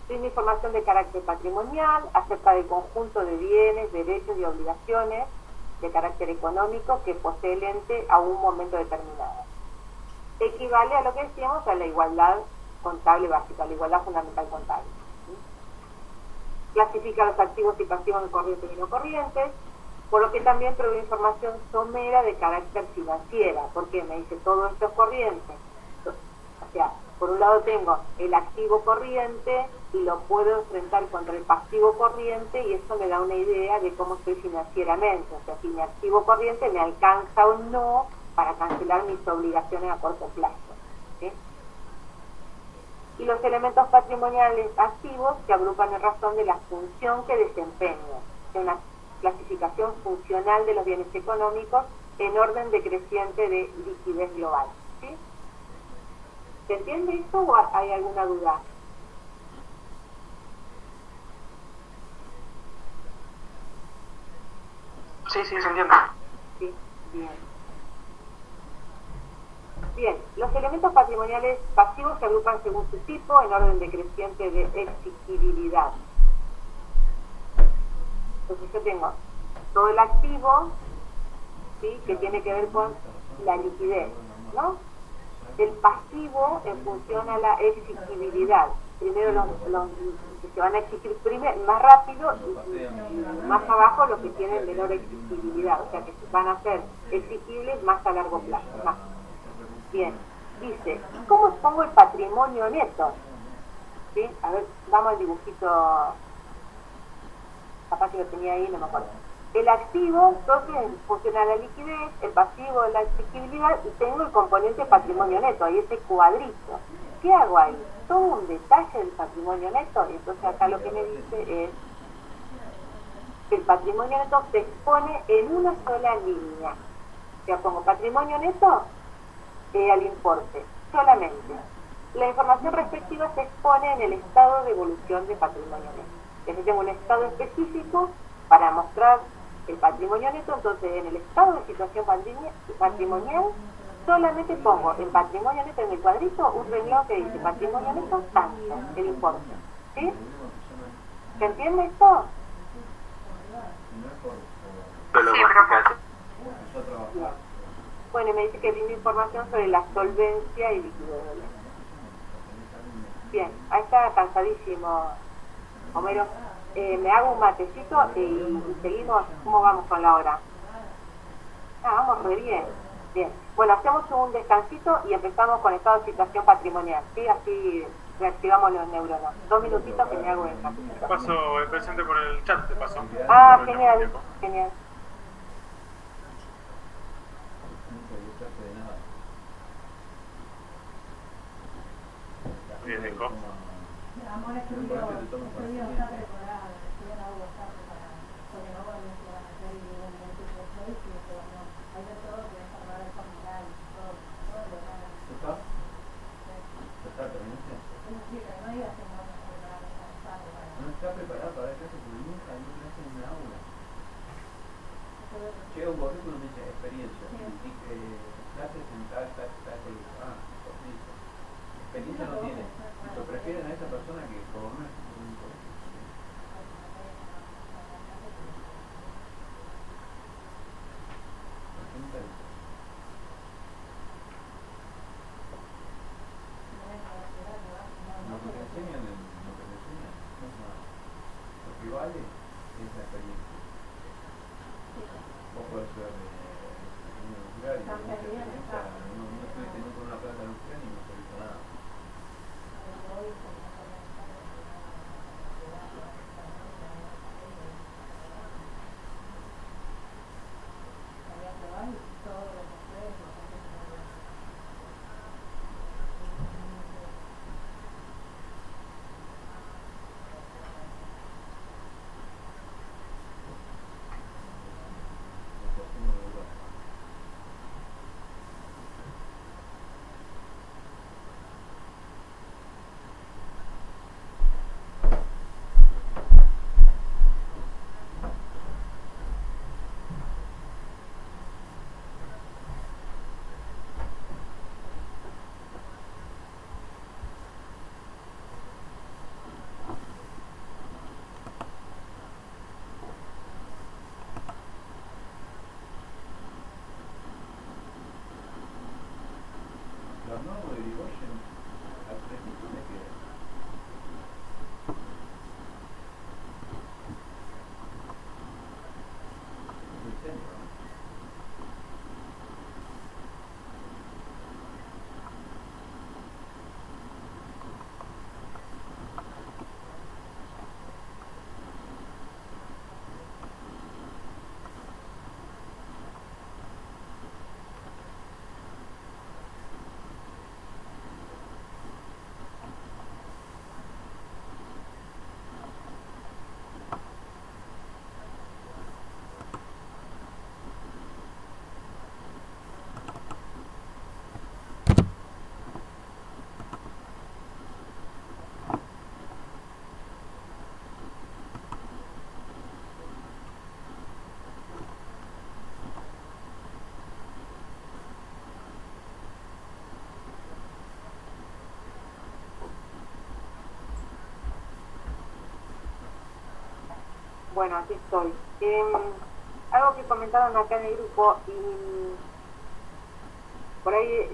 Tiene información de carácter patrimonial acerca del conjunto de bienes, derechos y obligaciones de carácter económico que posee el ente a un momento determinado. Equivale a lo que decíamos a la igualdad contable básica, la igualdad fundamental contable. Clasifica los activos y pasivos en corrientes y no corrientes, por lo que también provee información somera de carácter financiera, porque me dice todo esto es corriente. O sea, Por un lado tengo el activo corriente y lo puedo enfrentar contra el pasivo corriente y eso me da una idea de cómo estoy financieramente. O sea, si mi activo corriente me alcanza o no para cancelar mis obligaciones a corto plazo. ¿Sí? Y los elementos patrimoniales activos se agrupan en razón de la función que desempeñan. Es una clasificación funcional de los bienes económicos en orden decreciente de liquidez global. ¿Sí? ¿Se entiende eso o hay alguna duda? Sí, se entiende. Sí, bien. Bien, los elementos patrimoniales pasivos se agrupan según su tipo en orden decreciente de exigibilidad. Entonces yo tengo todo el activo, ¿sí?, que tiene que ver con la liquidez, ¿no? El pasivo en función a la exigibilidad. Primero los que se van a exigir más rápido y más abajo los que tienen menor exigibilidad, o sea que van a ser exigibles más a largo plazo. Más. Bien, dice, ¿y cómo pongo el patrimonio neto? ¿Sí? A ver, vamos al dibujito, capaz que lo tenía ahí, no me acuerdo. El activo, entonces, funciona la liquidez, el pasivo, la exigibilidad, y tengo el componente patrimonio neto, ahí ese cuadrito. ¿Qué hago ahí? Todo un detalle del patrimonio neto, y entonces acá lo que me dice es que el patrimonio neto se expone en una sola línea. O sea, pongo patrimonio neto al importe, solamente. La información respectiva se expone en el estado de evolución de patrimonio neto. Entonces tengo un estado específico para mostrar el patrimonio neto, entonces en el estado de situación patrimonial solamente pongo en patrimonio neto en el cuadrito un renglón que dice patrimonio neto tanto, el importe. ¿Sí? ¿Se entiende esto? Sí, Bien. Bueno, me dice que brinda información sobre la solvencia y liquidez. Bien, ahí está cansadísimo, Homero. Me hago un matecito y seguimos. ¿Cómo vamos con la hora? Vamos re bien. Bien. Bueno, hacemos un descansito y empezamos con estado de situación patrimonial. ¿Sí? Así reactivamos los neuronas. 2 minutitos que me hago el matecito. Te paso el presente por el chat, te paso. Ah, genial, genial. Bien, Nico. No está preparado para dar clases porque nunca dio clase en una aula. Llega un currículum y dice experiencia, clases en tal colegio. Ah, listo. Experiencia no tiene. Lo prefieren a esa persona que gobernar un colegio. Lo que te enseñan, lo que vale es la experiencia. Vos podés estudiar de universidad y mucha experiencia, no estuviste nunca en una planta nuclear y no te visto nada. Los nuevos de Irigoyen, al principio me quedé. Es el centro, ¿no? Bueno, aquí estoy. Algo que comentaron acá en el grupo, y por ahí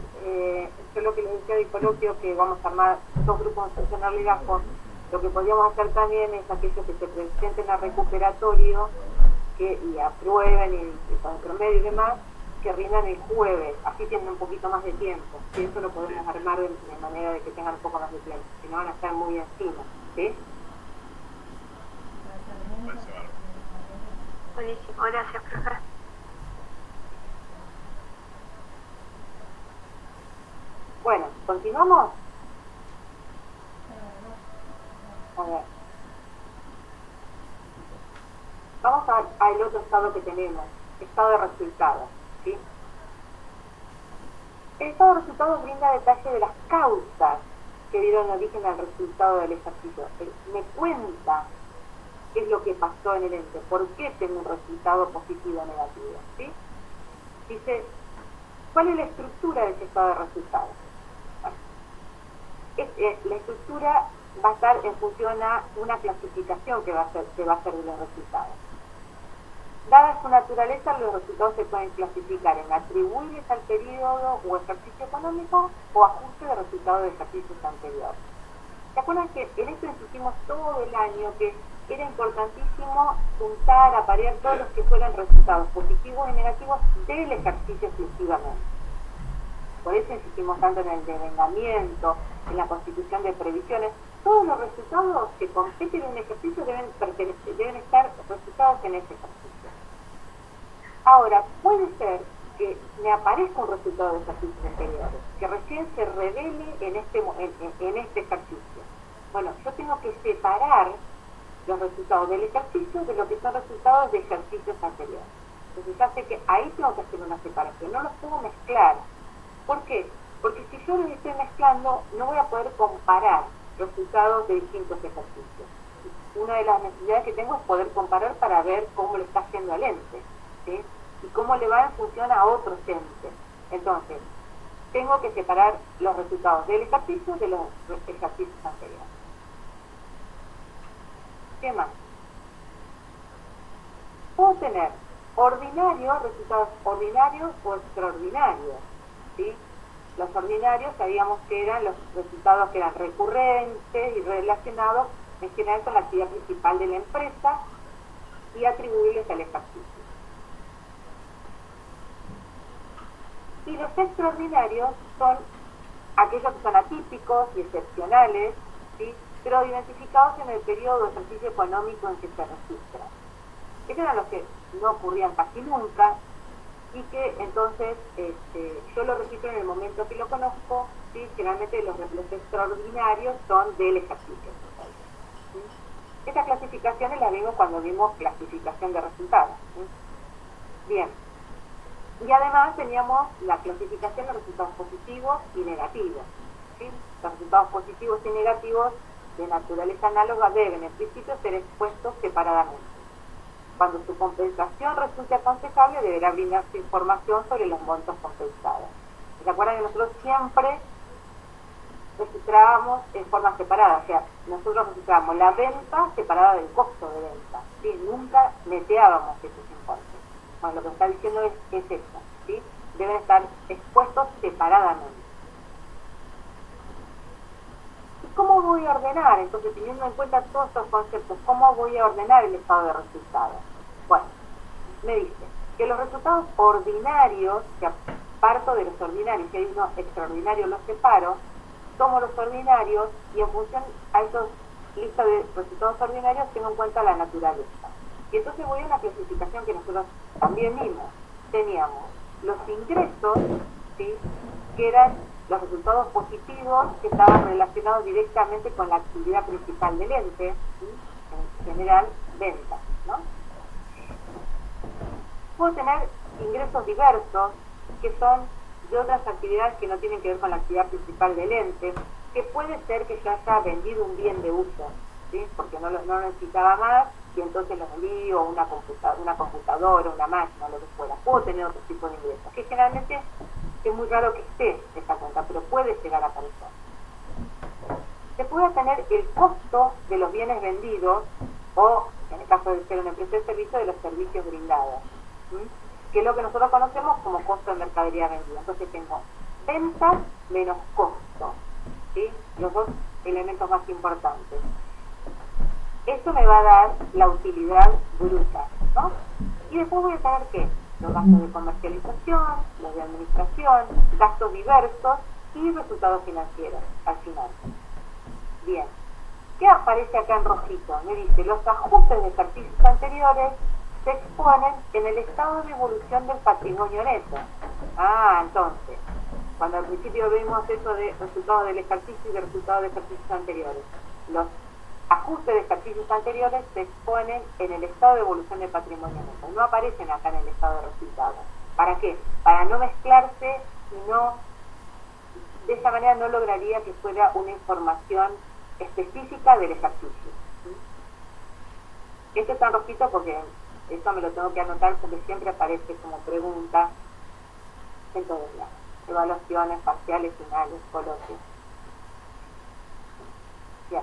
yo lo que les decía de coloquio, que vamos a armar 2 grupos de funcionar ligazos. Lo que podríamos hacer también es aquellos que se presenten a recuperatorio y aprueben y con el promedio y demás, que rindan el jueves, así tienen un poquito más de tiempo. Y eso lo podemos armar de manera de que tengan un poco más de tiempo, si no van a estar muy encima, ¿sí? Buenísimo, gracias, profe. Bueno, ¿continuamos? A ver. Vamos al otro estado que tenemos, estado de resultados, ¿sí? El estado de resultados brinda detalle de las causas que dieron origen al resultado del ejercicio. Me cuenta qué es lo que pasó en el ente, por qué tengo un resultado positivo o negativo, ¿sí? Dice, ¿cuál es la estructura de ese estado de resultados? La estructura va a estar en función a una clasificación que va a hacer de los resultados. Dada su naturaleza, los resultados se pueden clasificar en atribuibles al periodo o ejercicio económico o ajuste de resultados de ejercicios anteriores. ¿Se acuerdan que en esto insistimos todo el año que era importantísimo juntar, aparear todos los que fueran resultados positivos y negativos del ejercicio exclusivamente? Por eso insistimos tanto en el devengamiento, en la constitución de previsiones. Todos los resultados que competen en un ejercicio deben estar resultados en ese ejercicio. Ahora, puede ser que me aparezca un resultado de ejercicios anteriores, que recién se revele en este ejercicio. Bueno, yo tengo que separar los resultados del ejercicio de lo que son resultados de ejercicios anteriores. Entonces ya sé que ahí tengo que hacer una separación, no los puedo mezclar. ¿Por qué? Porque si yo los estoy mezclando, no voy a poder comparar resultados de distintos ejercicios. Una de las necesidades que tengo es poder comparar para ver cómo le está haciendo al ente, ¿sí? Y cómo le va en función a otros entes. Entonces, tengo que separar los resultados del ejercicio de los ejercicios anteriores. ¿Qué más? Puedo tener resultados ordinarios o extraordinarios, ¿sí? Los ordinarios sabíamos que eran los resultados que eran recurrentes y relacionados en general con la actividad principal de la empresa y atribuibles al ejercicio. Y los extraordinarios son aquellos que son atípicos y excepcionales, ¿sí? Pero identificados en el periodo de ejercicio económico en que se registran. Estos eran los que no ocurrían casi nunca y que entonces yo lo registro en el momento que lo conozco, ¿sí? Generalmente los extraordinarios son del ejercicio. ¿Sí? Estas clasificaciones las vimos cuando vimos clasificación de resultados, ¿sí? Bien. Y además teníamos la clasificación de resultados positivos y negativos, ¿sí? Los resultados positivos y negativos de naturaleza análoga deben en principio ser expuestos separadamente. Cuando su compensación resulte aconsejable, deberá brindarse información sobre los montos compensados. ¿Se acuerdan que nosotros siempre registrábamos en forma separada? O sea, nosotros registrábamos la venta separada del costo de venta, ¿sí? Nunca neteábamos esos importes. Bueno, lo que está diciendo es esto, ¿sí? Deben estar expuestos separadamente. ¿Y cómo voy a ordenar? Entonces, teniendo en cuenta todos estos conceptos, ¿cómo voy a ordenar el estado de resultados? Bueno, me dice que los resultados ordinarios, que parto de los ordinarios, si hay uno extraordinario los separo, tomo los ordinarios y en función a esas listas de resultados ordinarios tengo en cuenta la naturaleza. Y entonces voy a una clasificación que nosotros también vimos. Teníamos los ingresos, ¿sí? Que eran los resultados positivos que estaban relacionados directamente con la actividad principal del ente, ¿sí? En general, ventas, ¿no? Puedo tener ingresos diversos, que son de otras actividades que no tienen que ver con la actividad principal del ente, que puede ser que yo haya vendido un bien de uso, ¿sí? Porque no lo necesitaba más, y entonces lo vendí, o una computadora, una máquina, lo que fuera. Puedo tener otro tipo de ingresos, que generalmente es muy raro que esté esa cuenta, pero puede llegar a aparecer. Se puede tener el costo de los bienes vendidos, o en el caso de ser una empresa de servicio, de los servicios brindados, que es lo que nosotros conocemos como costo de mercadería vendida. Entonces tengo ventas menos costo, ¿sí? Los dos elementos más importantes. Eso me va a dar la utilidad bruta, ¿no? Y después voy a tener ¿qué? Los gastos de comercialización, los de administración, gastos diversos y resultados financieros al final. Bien. ¿Qué aparece acá en rojito? Me dice, los ajustes de ejercicios anteriores se exponen en el estado de evolución del patrimonio neto. Entonces, cuando al principio vimos eso de resultados del ejercicio y de resultados de ejercicios anteriores, los ajustes de ejercicios anteriores se exponen en el estado de evolución del patrimonio neto, no aparecen acá en el estado de resultados. ¿Para qué? Para no mezclarse y no, de esa manera no lograría que fuera una información específica del ejercicio. Esto está en rojito porque esto me lo tengo que anotar porque siempre aparece como pregunta en todos lados. Evaluaciones, parciales, finales, coloquios. Bien.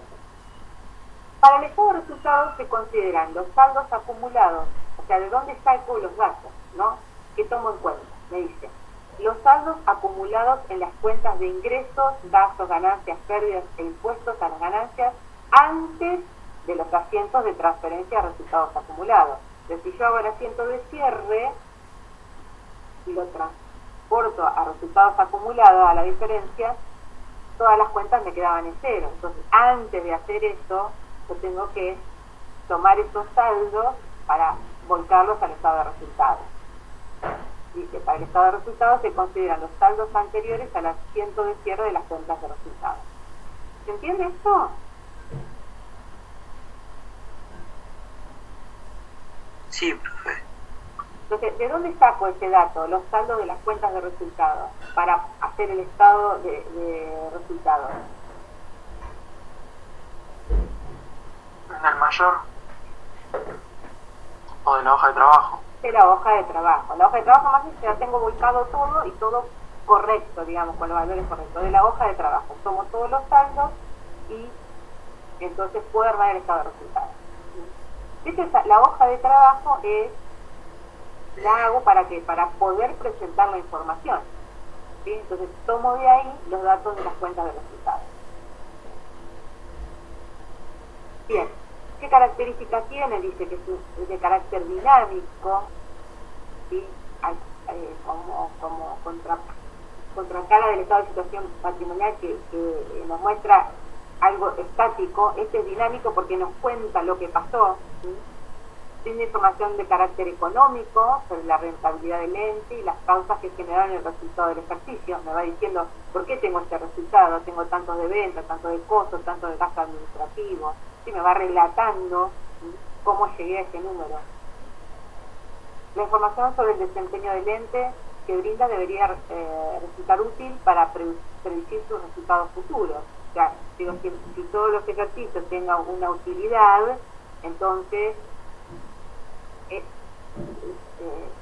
Para el estado de resultados se consideran los saldos acumulados, o sea, de dónde saco los datos, ¿no? ¿Qué tomo en cuenta? Me dice, los saldos acumulados en las cuentas de ingresos, gastos, ganancias, pérdidas e impuestos a las ganancias antes de los asientos de transferencia de resultados acumulados. Entonces, si yo hago el asiento de cierre y lo transporto a resultados acumulados, a la diferencia, todas las cuentas me quedaban en cero. Entonces, antes de hacer eso, yo tengo que tomar esos saldos para volcarlos al estado de resultados. Dice, para el estado de resultados se consideran los saldos anteriores al asiento de cierre de las cuentas de resultados. ¿Se entiende esto? Sí, profe. Entonces, ¿de dónde saco ese dato? Los saldos de las cuentas de resultados para hacer el estado de resultados. ¿En el mayor? ¿O de la hoja de trabajo? De la hoja de trabajo. La hoja de trabajo más ya tengo volcado todo y todo correcto, digamos, con los valores correctos. De la hoja de trabajo. Tomo todos los saldos y entonces puedo armar el estado de resultados. La hoja de trabajo la hago para ¿qué? Para poder presentar la información. ¿Sí? Entonces tomo de ahí los datos de las cuentas de resultados. Bien, ¿qué características tiene? Dice que es de carácter dinámico, ¿sí? Como contracara del estado de situación patrimonial que nos muestra algo estático. Este es dinámico porque nos cuenta lo que pasó, ¿sí? Tiene información de carácter económico sobre la rentabilidad del ente y las causas que generaron el resultado del ejercicio. Me va diciendo por qué tengo este resultado, tengo tantos de venta, tanto de costos, tanto de gasto administrativo. Sí, me va relatando, ¿sí? Cómo llegué a ese número. La información sobre el desempeño del ente que brinda debería resultar útil para predecir sus resultados futuros. O sea, digo, si todos los ejercicios tengan una utilidad, entonces es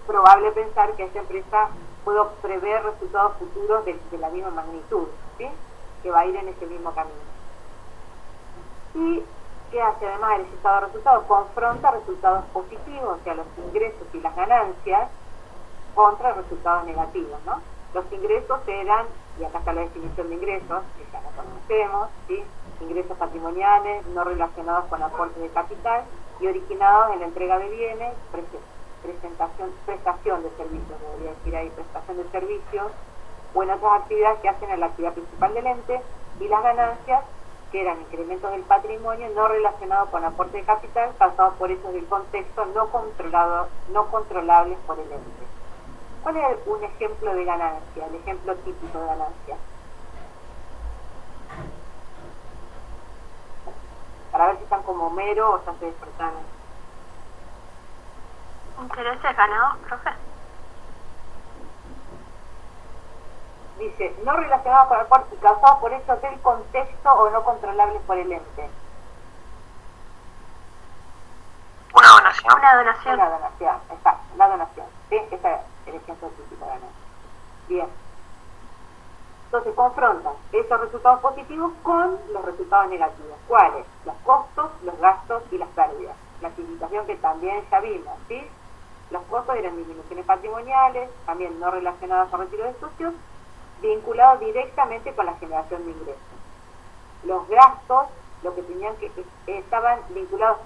probable pensar que esta empresa puedo prever resultados futuros de la misma magnitud, ¿sí? Que va a ir en ese mismo camino. Y que hace además el estado de resultados, confronta resultados positivos, o sea, los ingresos y las ganancias, contra resultados negativos, ¿no? Los ingresos eran, y acá está la definición de ingresos, que ya la conocemos, ¿sí? Ingresos patrimoniales no relacionados con aportes de capital y originados en la entrega de bienes, prestación de servicios, debería decir ahí, prestación de servicios, o en otras actividades que hacen en la actividad principal del ente, y las ganancias, que eran incrementos del patrimonio no relacionados con aporte de capital, causados por hechos del contexto no controlables por el ente. ¿Cuál es un ejemplo de ganancia, el ejemplo típico de ganancia? Para ver si están como Homero o ya se despertaron. ¿Intereses ganados, profe? Dice, no relacionados con aporte y causados por hechos del contexto o no controlables por el ente. Una donación. Una donación. Una donación, exacto, la donación. ¿Sí? Ese es el ejemplo típico de ganancia. Bien. Entonces confrontan esos resultados positivos con los resultados negativos. ¿Cuáles? Los costos, los gastos y las pérdidas. Clasificación que también ya vimos, ¿sí? Los costos eran disminuciones patrimoniales, también no relacionadas al retiro de socios, vinculados directamente con la generación de ingresos. Los gastos, lo que tenían que estaban vinculados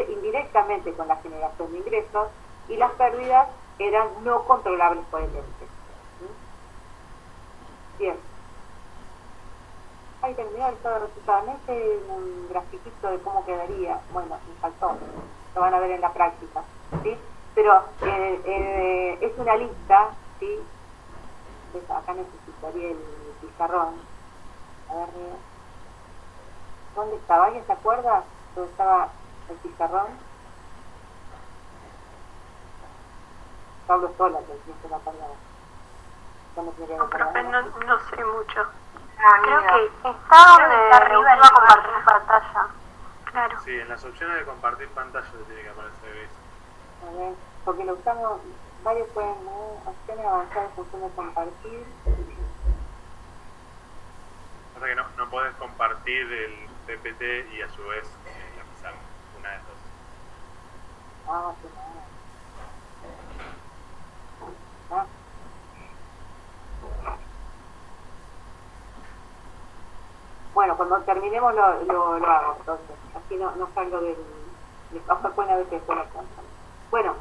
indirectamente con la generación de ingresos, y las pérdidas eran no controlables por el ente. Bien. Ahí terminó el estado de resultados. No hice un grafiquito de cómo quedaría. Bueno, me faltó. Lo van a ver en la práctica, ¿sí? Pero es una lista, ¿sí? Entonces, acá necesitaría el pizarrón. A ver, ¿dónde estaba? ¿Alguien se acuerda? ¿Dónde estaba el pizarrón? Pablo sola, que no se lo acordaba. No, profe, no sé mucho. Creo que está donde arriba a compartir pantalla. Claro. Sí, en las opciones de compartir pantalla le tiene que aparecer eso. A ver, porque lo usamos, varios pueden, ¿no? Opciones avanzadas en función de compartir. Pasa que no podés compartir el PPT y a su vez la pizarra, una de dos. Ah, qué mal. Ah. Bueno, cuando terminemos lo hago, entonces, así no salgo del... Pueden a veces después lo cuento. Bueno,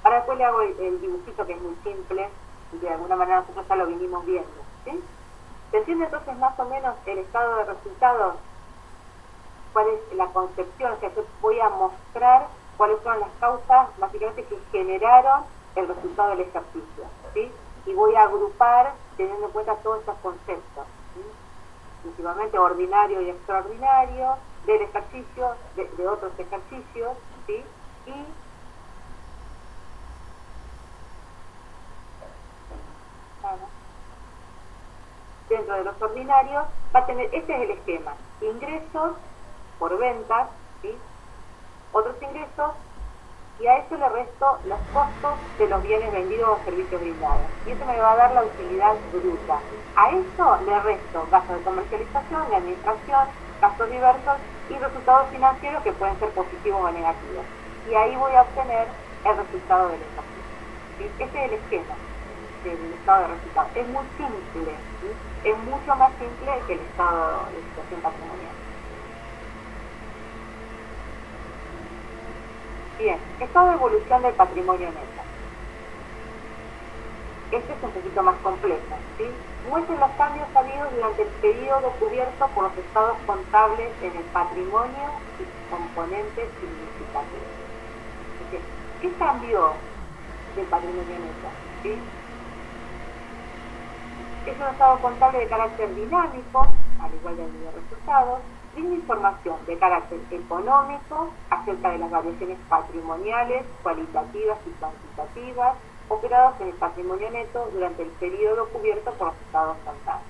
ahora después le hago el dibujito, que es muy simple, y de alguna manera nosotros ya lo vinimos viendo, ¿sí? ¿Se entiende entonces más o menos el estado de resultados? ¿Cuál es la concepción? O sea, yo voy a mostrar cuáles son las causas, básicamente, que generaron el resultado del ejercicio, ¿sí? Y voy a agrupar teniendo en cuenta todos estos conceptos, ¿sí? Principalmente ordinario y extraordinario, del ejercicio, de otros ejercicios, ¿sí? Y dentro de los ordinarios va a tener, este es el esquema, ingresos por ventas, ¿sí? Otros ingresos, y a eso le resto los costos de los bienes vendidos o servicios brindados. Y eso me va a dar la utilidad bruta. A eso le resto gastos de comercialización, de administración, gastos diversos y resultados financieros que pueden ser positivos o negativos. Y ahí voy a obtener el resultado del ejercicio, ¿sí? Este es el esquema del estado de resultados. Es muy simple, ¿sí? Es mucho más simple que el estado de situación patrimonial. Bien, estado de evolución del patrimonio neto. Este es un poquito más complejo, ¿sí? Muestren los cambios habidos durante el periodo cubierto por los estados contables en el patrimonio y sus componentes significativos. ¿Sí? ¿Qué cambió del patrimonio neto? ¿Sí? Es un estado contable de carácter dinámico, al igual que el de resultados, brinda información de carácter económico acerca de las variaciones patrimoniales, cualitativas y cuantitativas operadas en el patrimonio neto durante el periodo cubierto por los estados contables.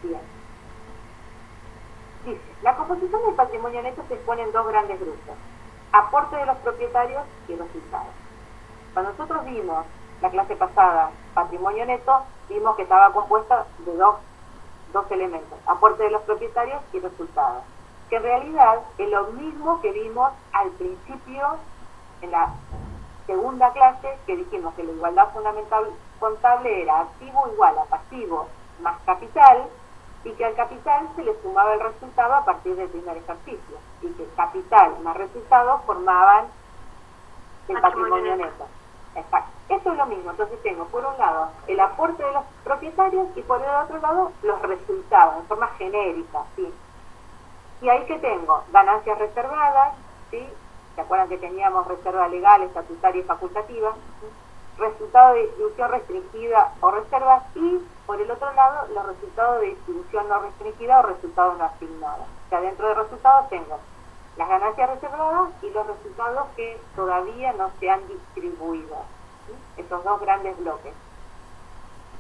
Bien. Dice, la composición del patrimonio neto se expone en dos grandes grupos: aporte de los propietarios y resultados. Cuando nosotros vimos la clase pasada patrimonio neto, vimos que estaba compuesta de dos elementos: aporte de los propietarios y resultados, que en realidad es lo mismo que vimos al principio en la segunda clase, que dijimos que la igualdad fundamental contable era activo igual a pasivo más capital, y que al capital se le sumaba el resultado a partir del primer ejercicio, y que capital más resultados formaban el patrimonio neto. Exacto. Esto es lo mismo. Entonces tengo por un lado el aporte de los propietarios y por el otro lado los resultados en forma genérica, ¿sí? Y ahí que tengo ganancias reservadas, ¿sí? ¿Se acuerdan que teníamos reserva legal, estatutaria y facultativa? ¿Sí? Resultado de distribución restringida o reservas, y por el otro lado los resultados de distribución no restringida o resultados no asignados. O sea, dentro de resultados tengo las ganancias reservadas y los resultados que todavía no se han distribuido, ¿sí? Estos dos grandes bloques.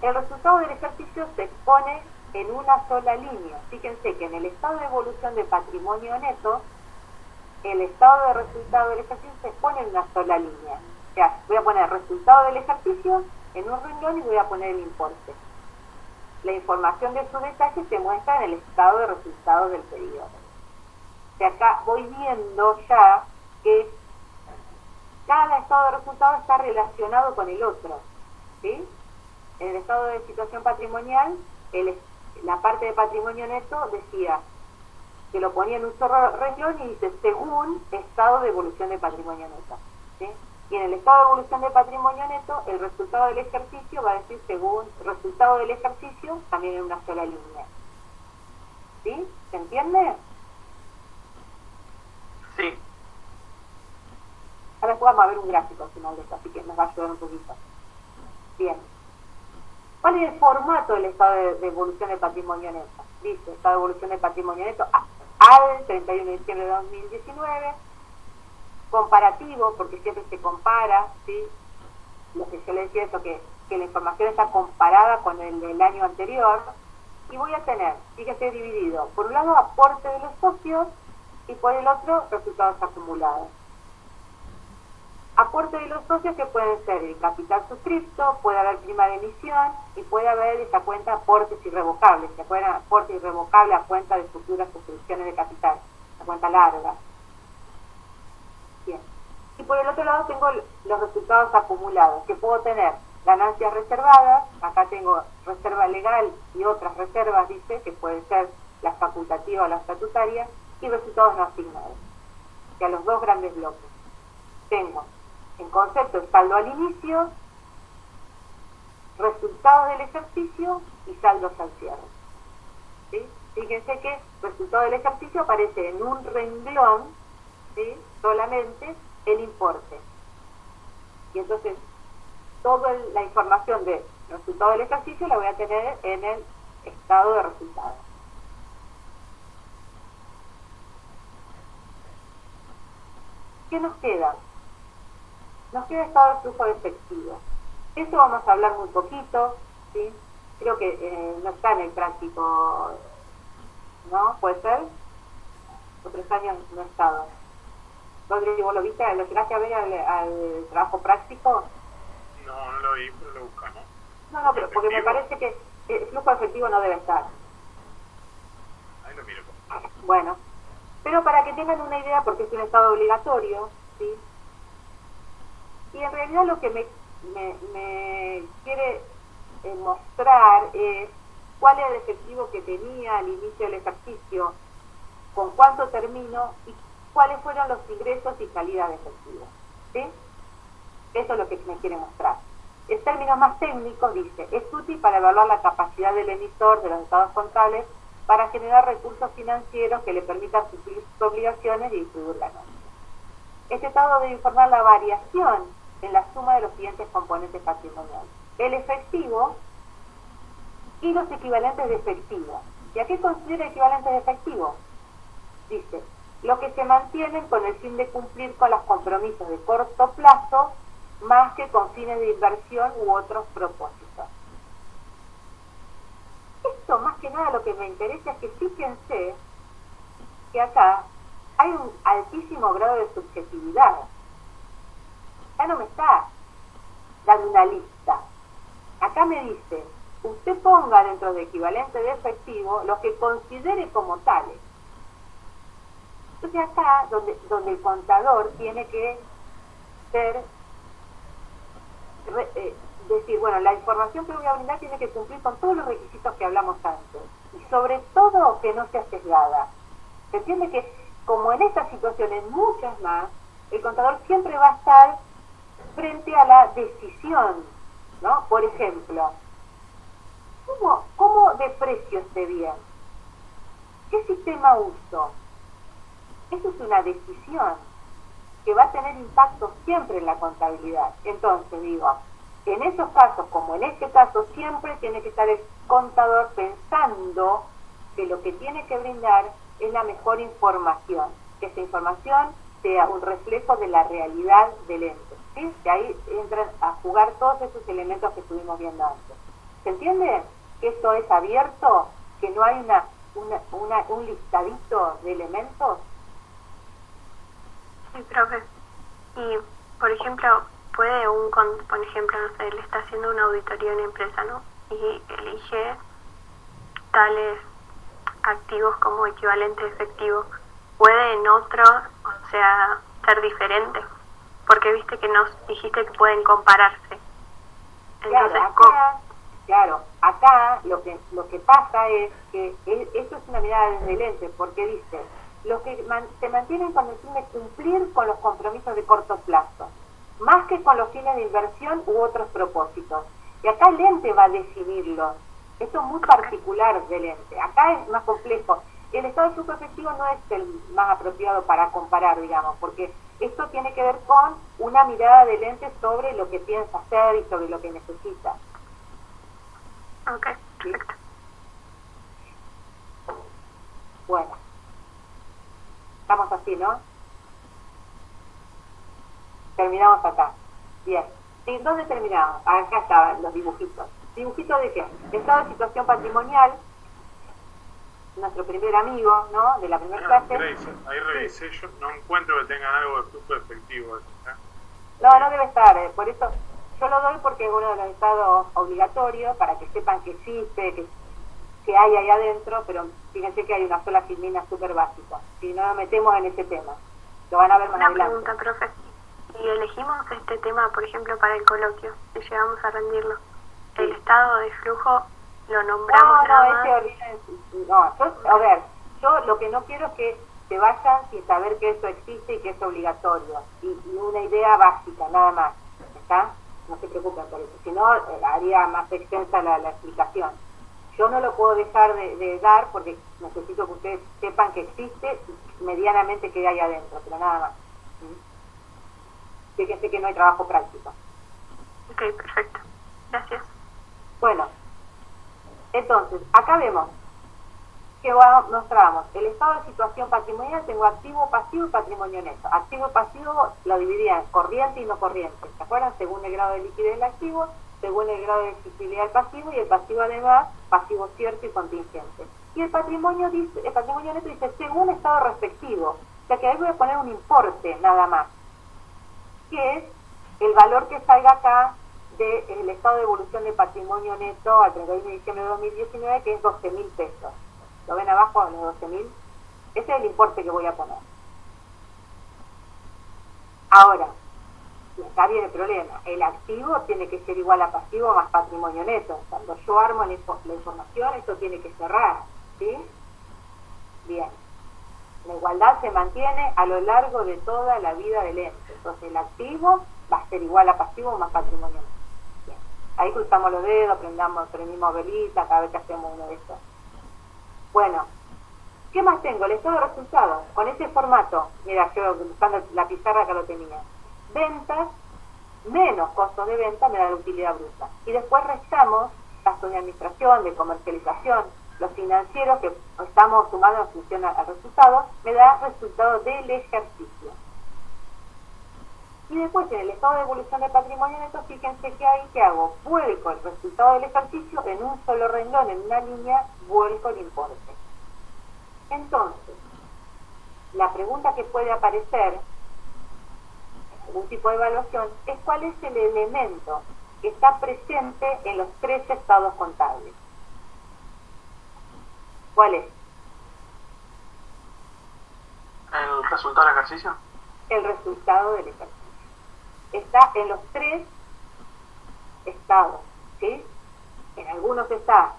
El resultado del ejercicio se expone en una sola línea. Fíjense que en el estado de evolución de patrimonio neto, el estado de resultado del ejercicio se expone en una sola línea. O sea, voy a poner el resultado del ejercicio en un renglón y voy a poner el importe. la información de sus detalles se muestra en el estado de resultados del periodo. O sea, acá voy viendo ya que cada estado de resultados está relacionado con el otro, ¿sí? En el estado de situación patrimonial, la parte de patrimonio neto decía que lo ponía en un solo renglón y dice según estado de evolución de patrimonio neto, ¿sí? Y en el estado de evolución de patrimonio neto, el resultado del ejercicio va a decir según resultado del ejercicio, también en una sola línea. ¿Sí? ¿Se entiende? Sí. Ahora después vamos a ver un gráfico al final de esto, así que nos va a ayudar un poquito. Bien. ¿Cuál es el formato del estado de evolución de patrimonio neto? Dice, estado de evolución de patrimonio neto al 31 de diciembre de 2019, comparativo, porque siempre se compara, ¿sí? Lo que yo le decía, eso que la información está comparada con el del año anterior, y voy a tener, fíjese, dividido, por un lado aporte de los socios, y por el otro resultados acumulados. Aporte de los socios que pueden ser el capital suscripto, puede haber prima de emisión y puede haber esa cuenta aportes irrevocables, se pueden aporte irrevocable a cuenta de futuras suscripciones de capital, la cuenta larga. Bien. Y por el otro lado tengo los resultados acumulados, que puedo tener ganancias reservadas, acá tengo reserva legal y otras reservas, dice, que pueden ser las facultativas o las estatutarias, y resultados no asignados. O sea, los dos grandes bloques. Tengo en concepto el saldo al inicio, resultados del ejercicio y saldos al cierre. ¿Sí? Fíjense que resultado del ejercicio aparece en un renglón, ¿sí? Solamente el importe. Y entonces toda la información de resultado del ejercicio la voy a tener en el estado de resultados. ¿Qué nos queda? Nos queda estado de flujo de efectivo. Eso vamos a hablar muy poquito, ¿sí? Creo que no está en el práctico, ¿no? ¿Puede ser? Otros años no he estado. Rodrigo, ¿vos lo viste? ¿Lo llegaste a ver al trabajo práctico? No, no lo vi, pero lo buscamos. No, pero porque me parece que el flujo de efectivo no debe estar. Ahí lo miro. Bueno, pero para que tengan una idea, porque es un estado obligatorio, ¿sí? Y en realidad lo que me quiere mostrar es cuál era el efectivo que tenía al inicio del ejercicio, con cuánto termino y cuáles fueron los ingresos y salidas de efectivo, ¿sí? Eso es lo que me quiere mostrar. En términos más técnicos dice, es útil para evaluar la capacidad del emisor de los estados contables para generar recursos financieros que le permitan suplir sus obligaciones y distribuir ganancias. Este estado debe informar la variación en la suma de los siguientes componentes patrimoniales: el efectivo y los equivalentes de efectivo. ¿Y a qué considera equivalentes de efectivo? Dice, lo que se mantienen con el fin de cumplir con los compromisos de corto plazo, más que con fines de inversión u otros propósitos. Esto más que nada lo que me interesa es que fíjense que acá hay un altísimo grado de subjetividad. Ya no me está dando una lista. Acá me dice, usted ponga dentro de equivalente de efectivo lo que considere como tales. Entonces acá, donde el contador tiene que ser, decir, bueno, la información que voy a brindar tiene que cumplir con todos los requisitos que hablamos antes. Y sobre todo que no sea sesgada. Se entiende que, como en estas situaciones, muchas más, el contador siempre va a estar frente a la decisión, ¿no? Por ejemplo, ¿cómo deprecio este bien? ¿Qué sistema uso? Eso es una decisión que va a tener impacto siempre en la contabilidad. Entonces, digo, en esos casos, como en este caso, siempre tiene que estar el contador pensando que lo que tiene que brindar es la mejor información, que esa información sea un reflejo de la realidad del ente, ¿sí? Que ahí entran a jugar todos esos elementos que estuvimos viendo antes. ¿Se entiende? Que esto es abierto, que no hay un listadito de elementos. Sí, profe. Y, por ejemplo, por ejemplo, no sé, le está haciendo una auditoría a una empresa, ¿no? Y elige tales activos como equivalente efectivo, ¿puede en otro, o sea, ser diferente? Porque viste que nos dijiste que pueden compararse. Entonces, acá lo que pasa es que esto es una mirada desde el ente, porque dice, los que se mantienen con el fin de cumplir con los compromisos de corto plazo, más que con los fines de inversión u otros propósitos. Y acá el ente va a decidirlo. Esto es muy particular del ente. Acá es más complejo. El estado de flujo efectivo no es el más apropiado para comparar, digamos, porque esto tiene que ver con una mirada del ente sobre lo que piensa hacer y sobre lo que necesita. Ok, perfecto. Bueno. Estamos así, ¿no? Terminamos acá. Bien. ¿Y dónde terminamos? Acá estaban los dibujitos. ¿Dibujitos de qué? Estado de situación patrimonial. Nuestro primer amigo, ¿no? De la primera clase. Grace, ahí revisé, yo no encuentro que tengan algo de flujo efectivo. No debe estar. Por eso yo lo doy porque es uno de los estados obligatorios para que sepan que existe, que hay ahí adentro, pero fíjense que hay una sola filmina súper básica. Si no nos metemos en ese tema, lo van a ver más una adelante. Pregunta, profe. Si elegimos este tema, por ejemplo, para el coloquio, si llegamos a rendirlo, ¿el estado de flujo lo nombramos nada más? Yo lo que no quiero es que se vayan sin saber que eso existe y que es obligatorio. Y una idea básica, nada más. ¿Está? No se preocupen por eso. Si no, haría más extensa la explicación. Yo no lo puedo dejar de dar porque necesito que ustedes sepan que existe medianamente que hay adentro, pero nada más. Fíjense que no hay trabajo práctico. Ok, perfecto. Gracias. Bueno, entonces, acá vemos que mostramos el estado de situación patrimonial. Tengo activo, pasivo y patrimonio neto. Activo y pasivo lo dividía en corriente y no corriente. ¿Se acuerdan? Según el grado de liquidez del activo, según el grado de exigibilidad del pasivo, y el pasivo además, pasivo cierto y contingente. Y el patrimonio neto dice según estado respectivo. O sea que ahí voy a poner un importe nada más, que es el valor que salga acá del estado de evolución de patrimonio neto al 31 de diciembre de 2019, que es 12.000 pesos. ¿Lo ven abajo, los 12.000? Ese es el importe que voy a poner. Ahora, y acá viene el problema, el activo tiene que ser igual a pasivo más patrimonio neto. Cuando yo armo la información, esto tiene que cerrar, ¿sí? Bien. La igualdad se mantiene a lo largo de toda la vida del ente. Entonces el activo va a ser igual a pasivo más patrimonio neto. Bien. Ahí cruzamos los dedos, prendimos velitas cada vez que hacemos uno de estos. Bueno, ¿qué más tengo? El estado de resultados. Con ese formato, mira, yo buscando la pizarra que lo tenía. Ventas menos costos de venta me da la utilidad bruta. Y después restamos gastos de administración, de comercialización, los financieros que estamos sumando en función al resultado, me da resultado del ejercicio. Y después en el estado de evolución de patrimonio neto, fíjense que ahí que hago, vuelco el resultado del ejercicio en un solo renglón, en una línea, vuelco el importe. Entonces, la pregunta que puede aparecer algún tipo de evaluación es cuál es el elemento que está presente en los tres estados contables. ¿Cuál es? ¿El resultado del ejercicio? El resultado del ejercicio. Está en los tres estados, ¿sí? En algunos está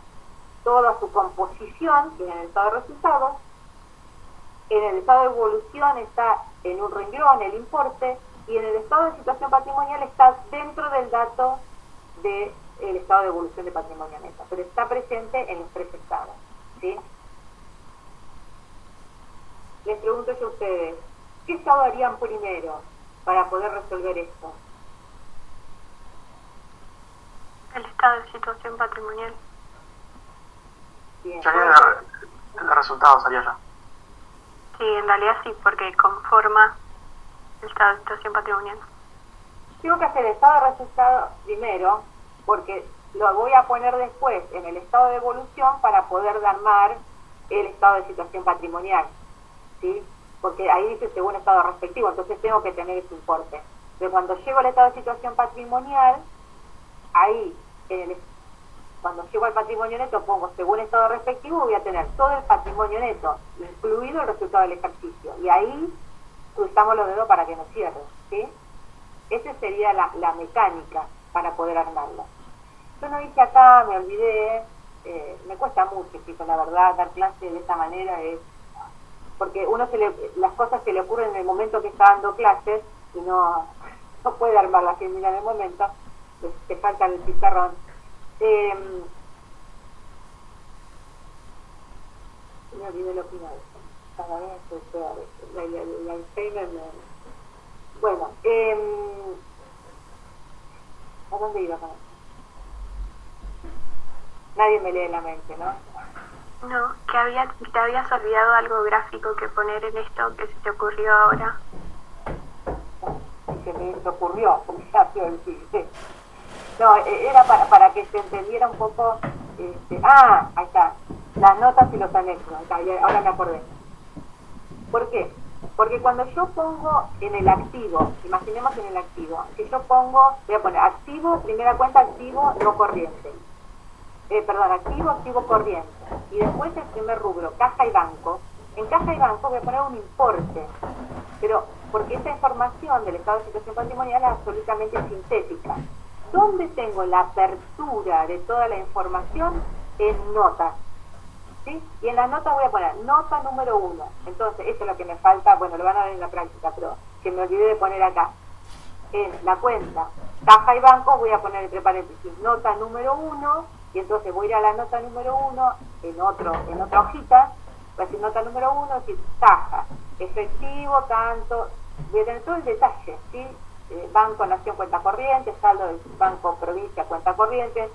toda su composición, que es en el estado de resultados. En el estado de evolución está en un renglón el importe, y en el estado de situación patrimonial está dentro del dato del estado de evolución de patrimonio neto, pero está presente en los tres estados, ¿sí? Les pregunto yo a ustedes, ¿qué estado harían primero para poder resolver esto? El estado de situación patrimonial. Bien. Yo haría el resultado, sería yo. Sí, en realidad sí, porque conforma el estado de situación patrimonial. Tengo que hacer el estado de resultado primero, porque lo voy a poner después en el estado de evolución para poder armar el estado de situación patrimonial, ¿sí? Porque ahí dice según estado respectivo, entonces tengo que tener ese importe. Pero cuando llego al estado de situación patrimonial, ahí, cuando llego al patrimonio neto pongo según estado respectivo, voy a tener todo el patrimonio neto, incluido el resultado del ejercicio. Y ahí cruzamos los dedos para que nos cierre, ¿sí? Esa sería la mecánica para poder armarlo. Yo no hice acá, me olvidé, me cuesta mucho, chicos, la verdad, dar clase de esta manera es... Porque las cosas se le ocurren en el momento que está dando clases y no puede armar la gimnasia en el momento, te falta el pizarrón. Me olvidé lo que iba a decir. Cada vez es peor. La Alzheimer Bueno, ¿a dónde iba con esto? Nadie me lee la mente, ¿no? No, que te habías olvidado algo gráfico que poner en esto que se te ocurrió ahora. Se me ocurrió, porque ya te olvidé. No, era para que se entendiera un poco... ahí está, las notas y los anexos. Ahora me acordé. ¿Por qué? Porque cuando yo pongo en el activo, imaginemos en el activo, que yo pongo, voy a poner activo, primera cuenta activo, no corriente. Activo corriente. Y después el primer rubro, caja y banco. En caja y banco voy a poner un importe. Pero, porque esta información del estado de situación patrimonial es absolutamente sintética. ¿Dónde tengo la apertura de toda la información? En notas. ¿Sí? Y en las notas voy a poner nota número 1. Entonces, esto es lo que me falta, bueno, lo van a ver en la práctica, pero que me olvidé de poner acá. En la cuenta caja y banco voy a poner entre paréntesis nota número 1, y entonces voy a ir a la nota número 1 en otra hojita, voy a decir nota número 1, decir caja, efectivo, tanto, voy a tener todo el detalle, ¿sí? Banco Nación cuenta corriente, saldo del Banco Provincia cuenta corriente,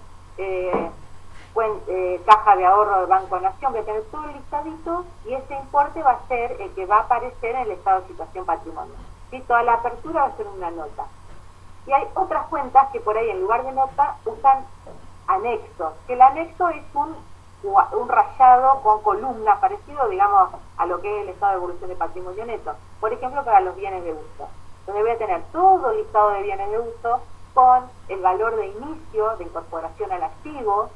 caja de ahorro del Banco Nación, voy a tener todo el listadito y ese importe va a ser el que va a aparecer en el estado de situación patrimonial. ¿Sí? Toda la apertura va a ser una nota. Y hay otras cuentas que por ahí en lugar de nota usan anexos, que el anexo es un rayado con columnas parecido, digamos, a lo que es el estado de evolución de patrimonio neto. Por ejemplo, para los bienes de uso, donde voy a tener todo el listado de bienes de uso con el valor de inicio, de incorporación al activo,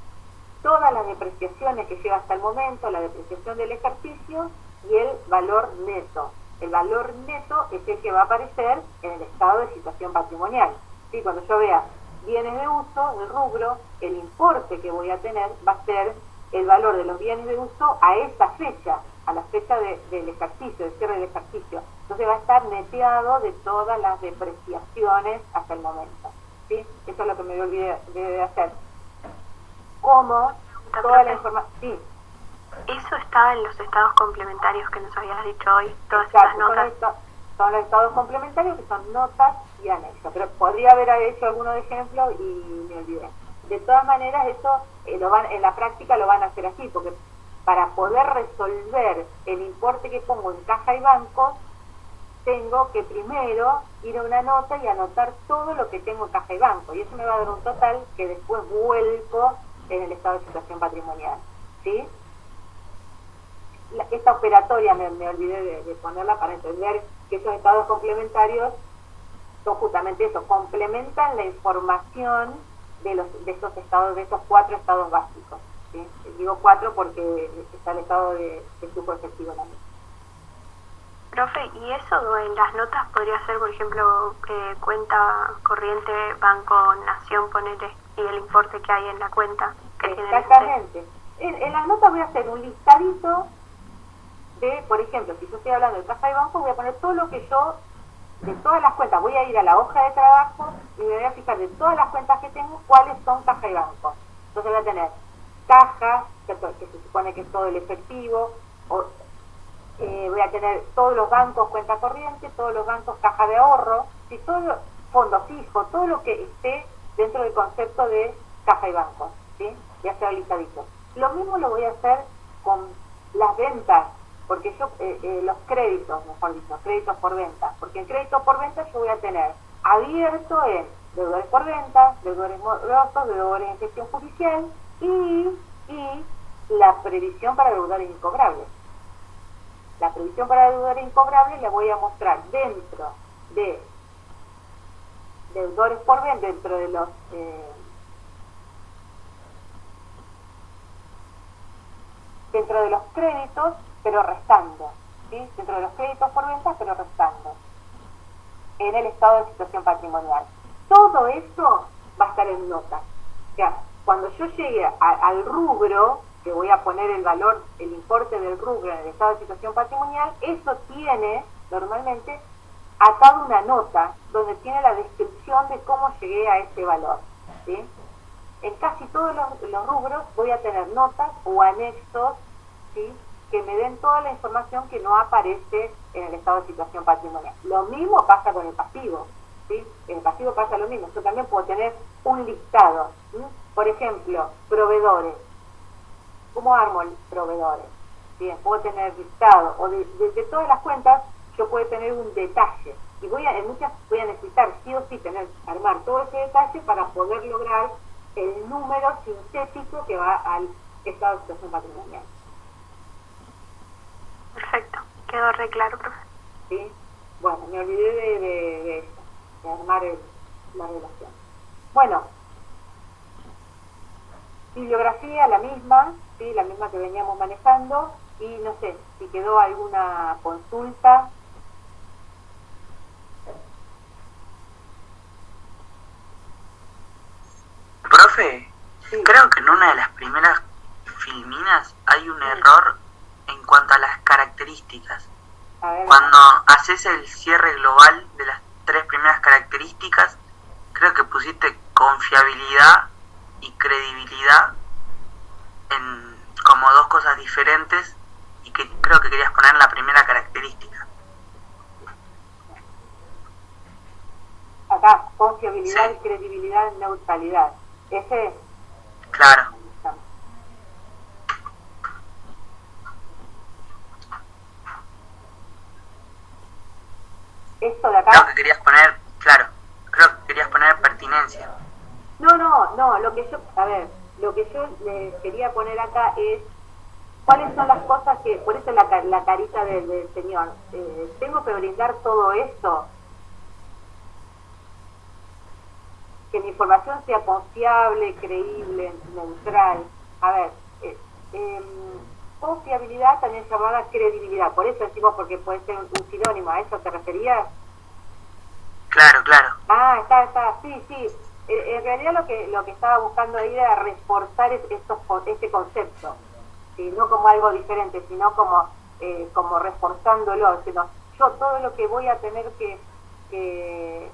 todas las depreciaciones que lleva hasta el momento, la depreciación del ejercicio y el valor neto. El valor neto es el que va a aparecer en el estado de situación patrimonial. ¿Sí? Cuando yo vea bienes de uso, el rubro, el importe que voy a tener va a ser el valor de los bienes de uso a esa fecha, a la fecha del ejercicio, del cierre del ejercicio. Entonces va a estar neteado de todas las depreciaciones hasta el momento. ¿Sí? Eso es lo que me olvidé de hacer. Como toda la información... Sí. Eso estaba en los estados complementarios que nos habías dicho hoy, todas esas notas. Son los estados complementarios que son notas y anexos, pero podría haber hecho algunos ejemplos y me olvidé. De todas maneras, eso en la práctica lo van a hacer así, porque para poder resolver el importe que pongo en caja y banco, tengo que primero ir a una nota y anotar todo lo que tengo en caja y banco, y eso me va a dar un total que después vuelco en el estado de situación patrimonial. ¿Sí? Esta operatoria me olvidé de ponerla para entender que esos estados complementarios son justamente eso, complementan la información de estos estados, de estos 4 estados básicos. ¿Sí? Digo 4 porque está el estado de flujo efectivo también. Profe, ¿y eso en las notas podría ser, por ejemplo, cuenta corriente, Banco Nación, ponerle y el importe que hay en la cuenta? Exactamente. En las notas voy a hacer un listadito de, por ejemplo, si yo estoy hablando de caja y banco, voy a poner todo lo que yo, de todas las cuentas, voy a ir a la hoja de trabajo y me voy a fijar de todas las cuentas que tengo, cuáles son caja y banco. Entonces voy a tener caja, que se supone que es todo el efectivo, voy a tener todos los bancos cuenta corriente, todos los bancos caja de ahorro, y todo fondo fijo, todo lo que esté dentro del concepto de caja y banco, ¿sí? Ya sea listadito. Lo mismo lo voy a hacer con las ventas, porque yo, los créditos, mejor dicho, créditos por venta, porque en créditos por venta yo voy a tener abierto en deudores por venta, deudores morosos, deudores en gestión judicial y la previsión para deudores incobrables. La previsión para deudores incobrables la voy a mostrar dentro de deudores por venta, dentro de los dentro de los créditos, pero restando, ¿sí? Dentro de los créditos por ventas, pero restando, en el estado de situación patrimonial. Todo eso va a estar en notas. O sea, cuando yo llegue al rubro, que voy a poner el valor, el importe del rubro en el estado de situación patrimonial, eso tiene normalmente atado una nota donde tiene la descripción de cómo llegué a ese valor, ¿sí? En casi todos los rubros voy a tener notas o anexos, ¿sí?, que me den toda la información que no aparece en el estado de situación patrimonial. Lo mismo pasa con el pasivo, ¿sí? En el pasivo pasa lo mismo. Yo también puedo tener un listado, ¿sí? Por ejemplo, proveedores. ¿Cómo armo proveedores? Bien, puedo tener listado, o de todas las cuentas yo puedo tener un detalle. Y en muchas voy a necesitar sí o sí armar todo ese detalle para poder lograr el número sintético que va al estado de situación patrimonial. Perfecto, quedó re claro, profe. ¿Sí? Bueno, me olvidé de eso, de armar la relación. Bueno, bibliografía la misma, ¿sí?, la misma que veníamos manejando, y no sé si quedó alguna consulta. Profe, Sí. creo que en una de las primeras filminas hay un error en cuanto a las características. A ver, Cuando haces el cierre global de las 3 primeras características, creo que pusiste confiabilidad y credibilidad en como 2 cosas diferentes, y que creo que querías poner la primera característica. acá, confiabilidad Sí. y credibilidad, neutralidad. Ese Claro, esto de acá. creo que querías poner pertinencia. No, lo que yo les quería poner acá es cuáles son las cosas que, por eso la carita del señor, tengo que brindar todo esto, que mi información sea confiable, creíble, neutral. A ver, confiabilidad también llamada credibilidad, por eso decimos, porque puede ser un sinónimo. ¿A eso te referías? Claro. Ah, está, sí. En realidad lo que estaba buscando ahí era reforzar este concepto, ¿sí? No como algo diferente, sino como reforzándolo, sino yo todo lo que voy a tener que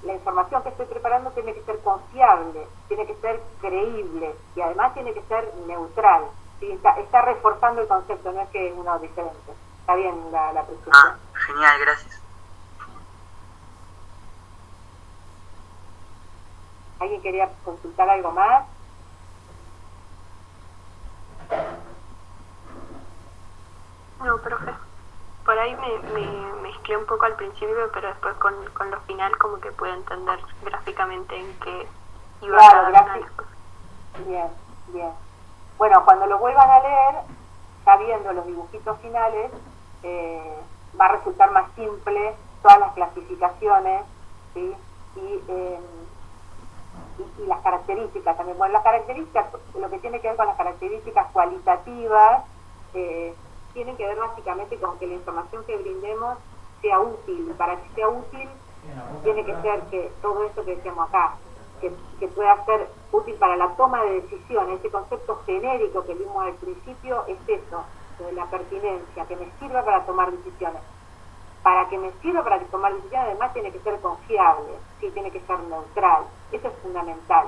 la información que estoy preparando tiene que ser confiable, tiene que ser creíble y además tiene que ser neutral, ¿sí? Está reforzando el concepto, no es que es uno diferente. Está bien la presentación. Genial, gracias. ¿Alguien quería consultar algo más? No, profe. Por ahí me mezclé un poco al principio, pero después con lo final como que pude entender gráficamente en qué iba cada una de las cosas. Bien. Bueno, cuando lo vuelvan a leer, ya viendo los dibujitos finales, va a resultar más simple todas las clasificaciones, ¿sí? Y las características también. Bueno, las características, lo que tiene que ver con las características cualitativas, tienen que ver básicamente con que la información que brindemos sea útil. Para que sea útil, tiene que ser que todo esto que decíamos acá, que pueda ser útil para la toma de decisiones. Ese concepto genérico que vimos al principio es eso, de la pertinencia, que me sirva para tomar decisiones. Para que me sirva para tomar decisiones, además tiene que ser confiable, ¿sí? Tiene que ser neutral. Eso es fundamental.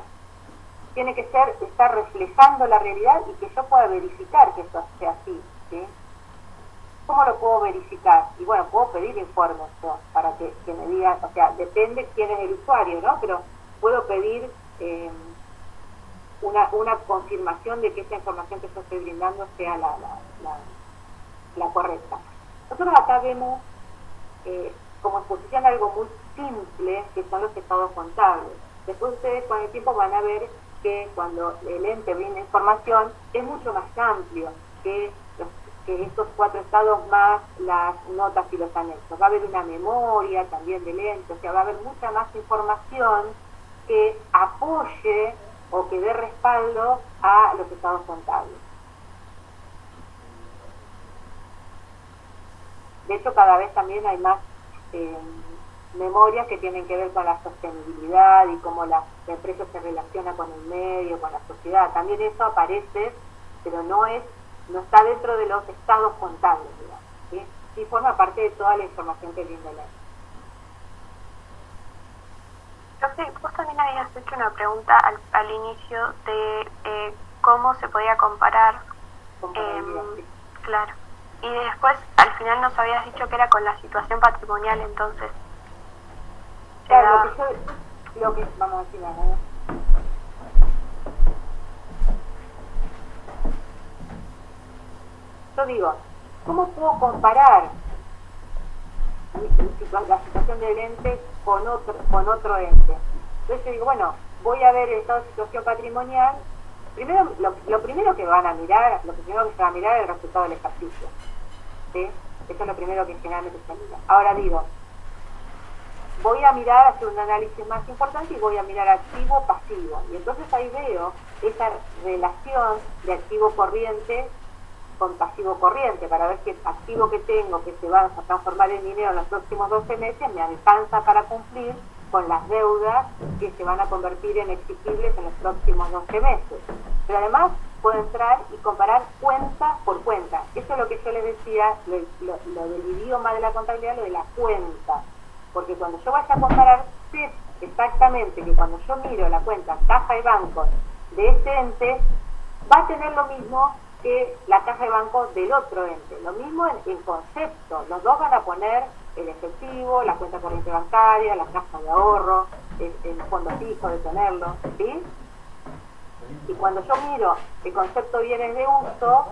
Tiene que estar reflejando la realidad y que yo pueda verificar que eso sea así, ¿sí? ¿Cómo lo puedo verificar? Y bueno, puedo pedir informes yo, para que me digan, o sea, depende quién es el usuario, ¿no? Pero puedo pedir una confirmación de que esa información que yo estoy brindando sea la correcta. Nosotros acá vemos como exposición algo muy simple, que son los estados contables. Después ustedes con el tiempo van a ver que cuando el ente brinda información es mucho más amplio que estos 4 estados más las notas y los anexos. Va a haber una memoria también del ente, o sea, va a haber mucha más información que apoye o que dé respaldo a los estados contables. De hecho, cada vez también hay más memorias que tienen que ver con la sostenibilidad y cómo la empresa se relaciona con el medio, con la sociedad. También eso aparece, pero no está dentro de los estados contables, digamos, ¿sí? Sí forma parte de toda la información que brinda la ley. Entonces, vos también habías hecho una pregunta al inicio de cómo se podía comparar. Claro. Y después, al final nos habías dicho que era con la situación patrimonial, entonces. Claro, lo que vamos a decir, ¿no? Yo digo, ¿cómo puedo comparar la situación del ente con otro ente? Entonces yo digo, bueno, voy a ver el estado de situación patrimonial. Primero, lo primero que van a mirar, lo primero que se va a mirar es el resultado del ejercicio, ¿sí? Eso es lo primero que generalmente se mira. Ahora digo, voy a mirar, hacer un análisis más importante y voy a mirar activo-pasivo. Y entonces ahí veo esa relación de activo corriente con pasivo corriente, para ver qué activo que tengo que se va a transformar en dinero en los próximos 12 meses me alcanza para cumplir con las deudas que se van a convertir en exigibles en los próximos 12 meses. Pero además puedo entrar y comparar cuenta por cuenta. Eso es lo que yo les decía, lo del idioma de la contabilidad, lo de la cuenta. Porque cuando yo vaya a comparar, sé exactamente que cuando yo miro la cuenta caja y banco de este ente, va a tener lo mismo que la caja de banco del otro ente. Lo mismo en concepto. Los dos van a poner el efectivo, la cuenta corriente bancaria, la caja de ahorro, el fondo fijo de tenerlo, ¿sí? Y cuando yo miro el concepto bienes de uso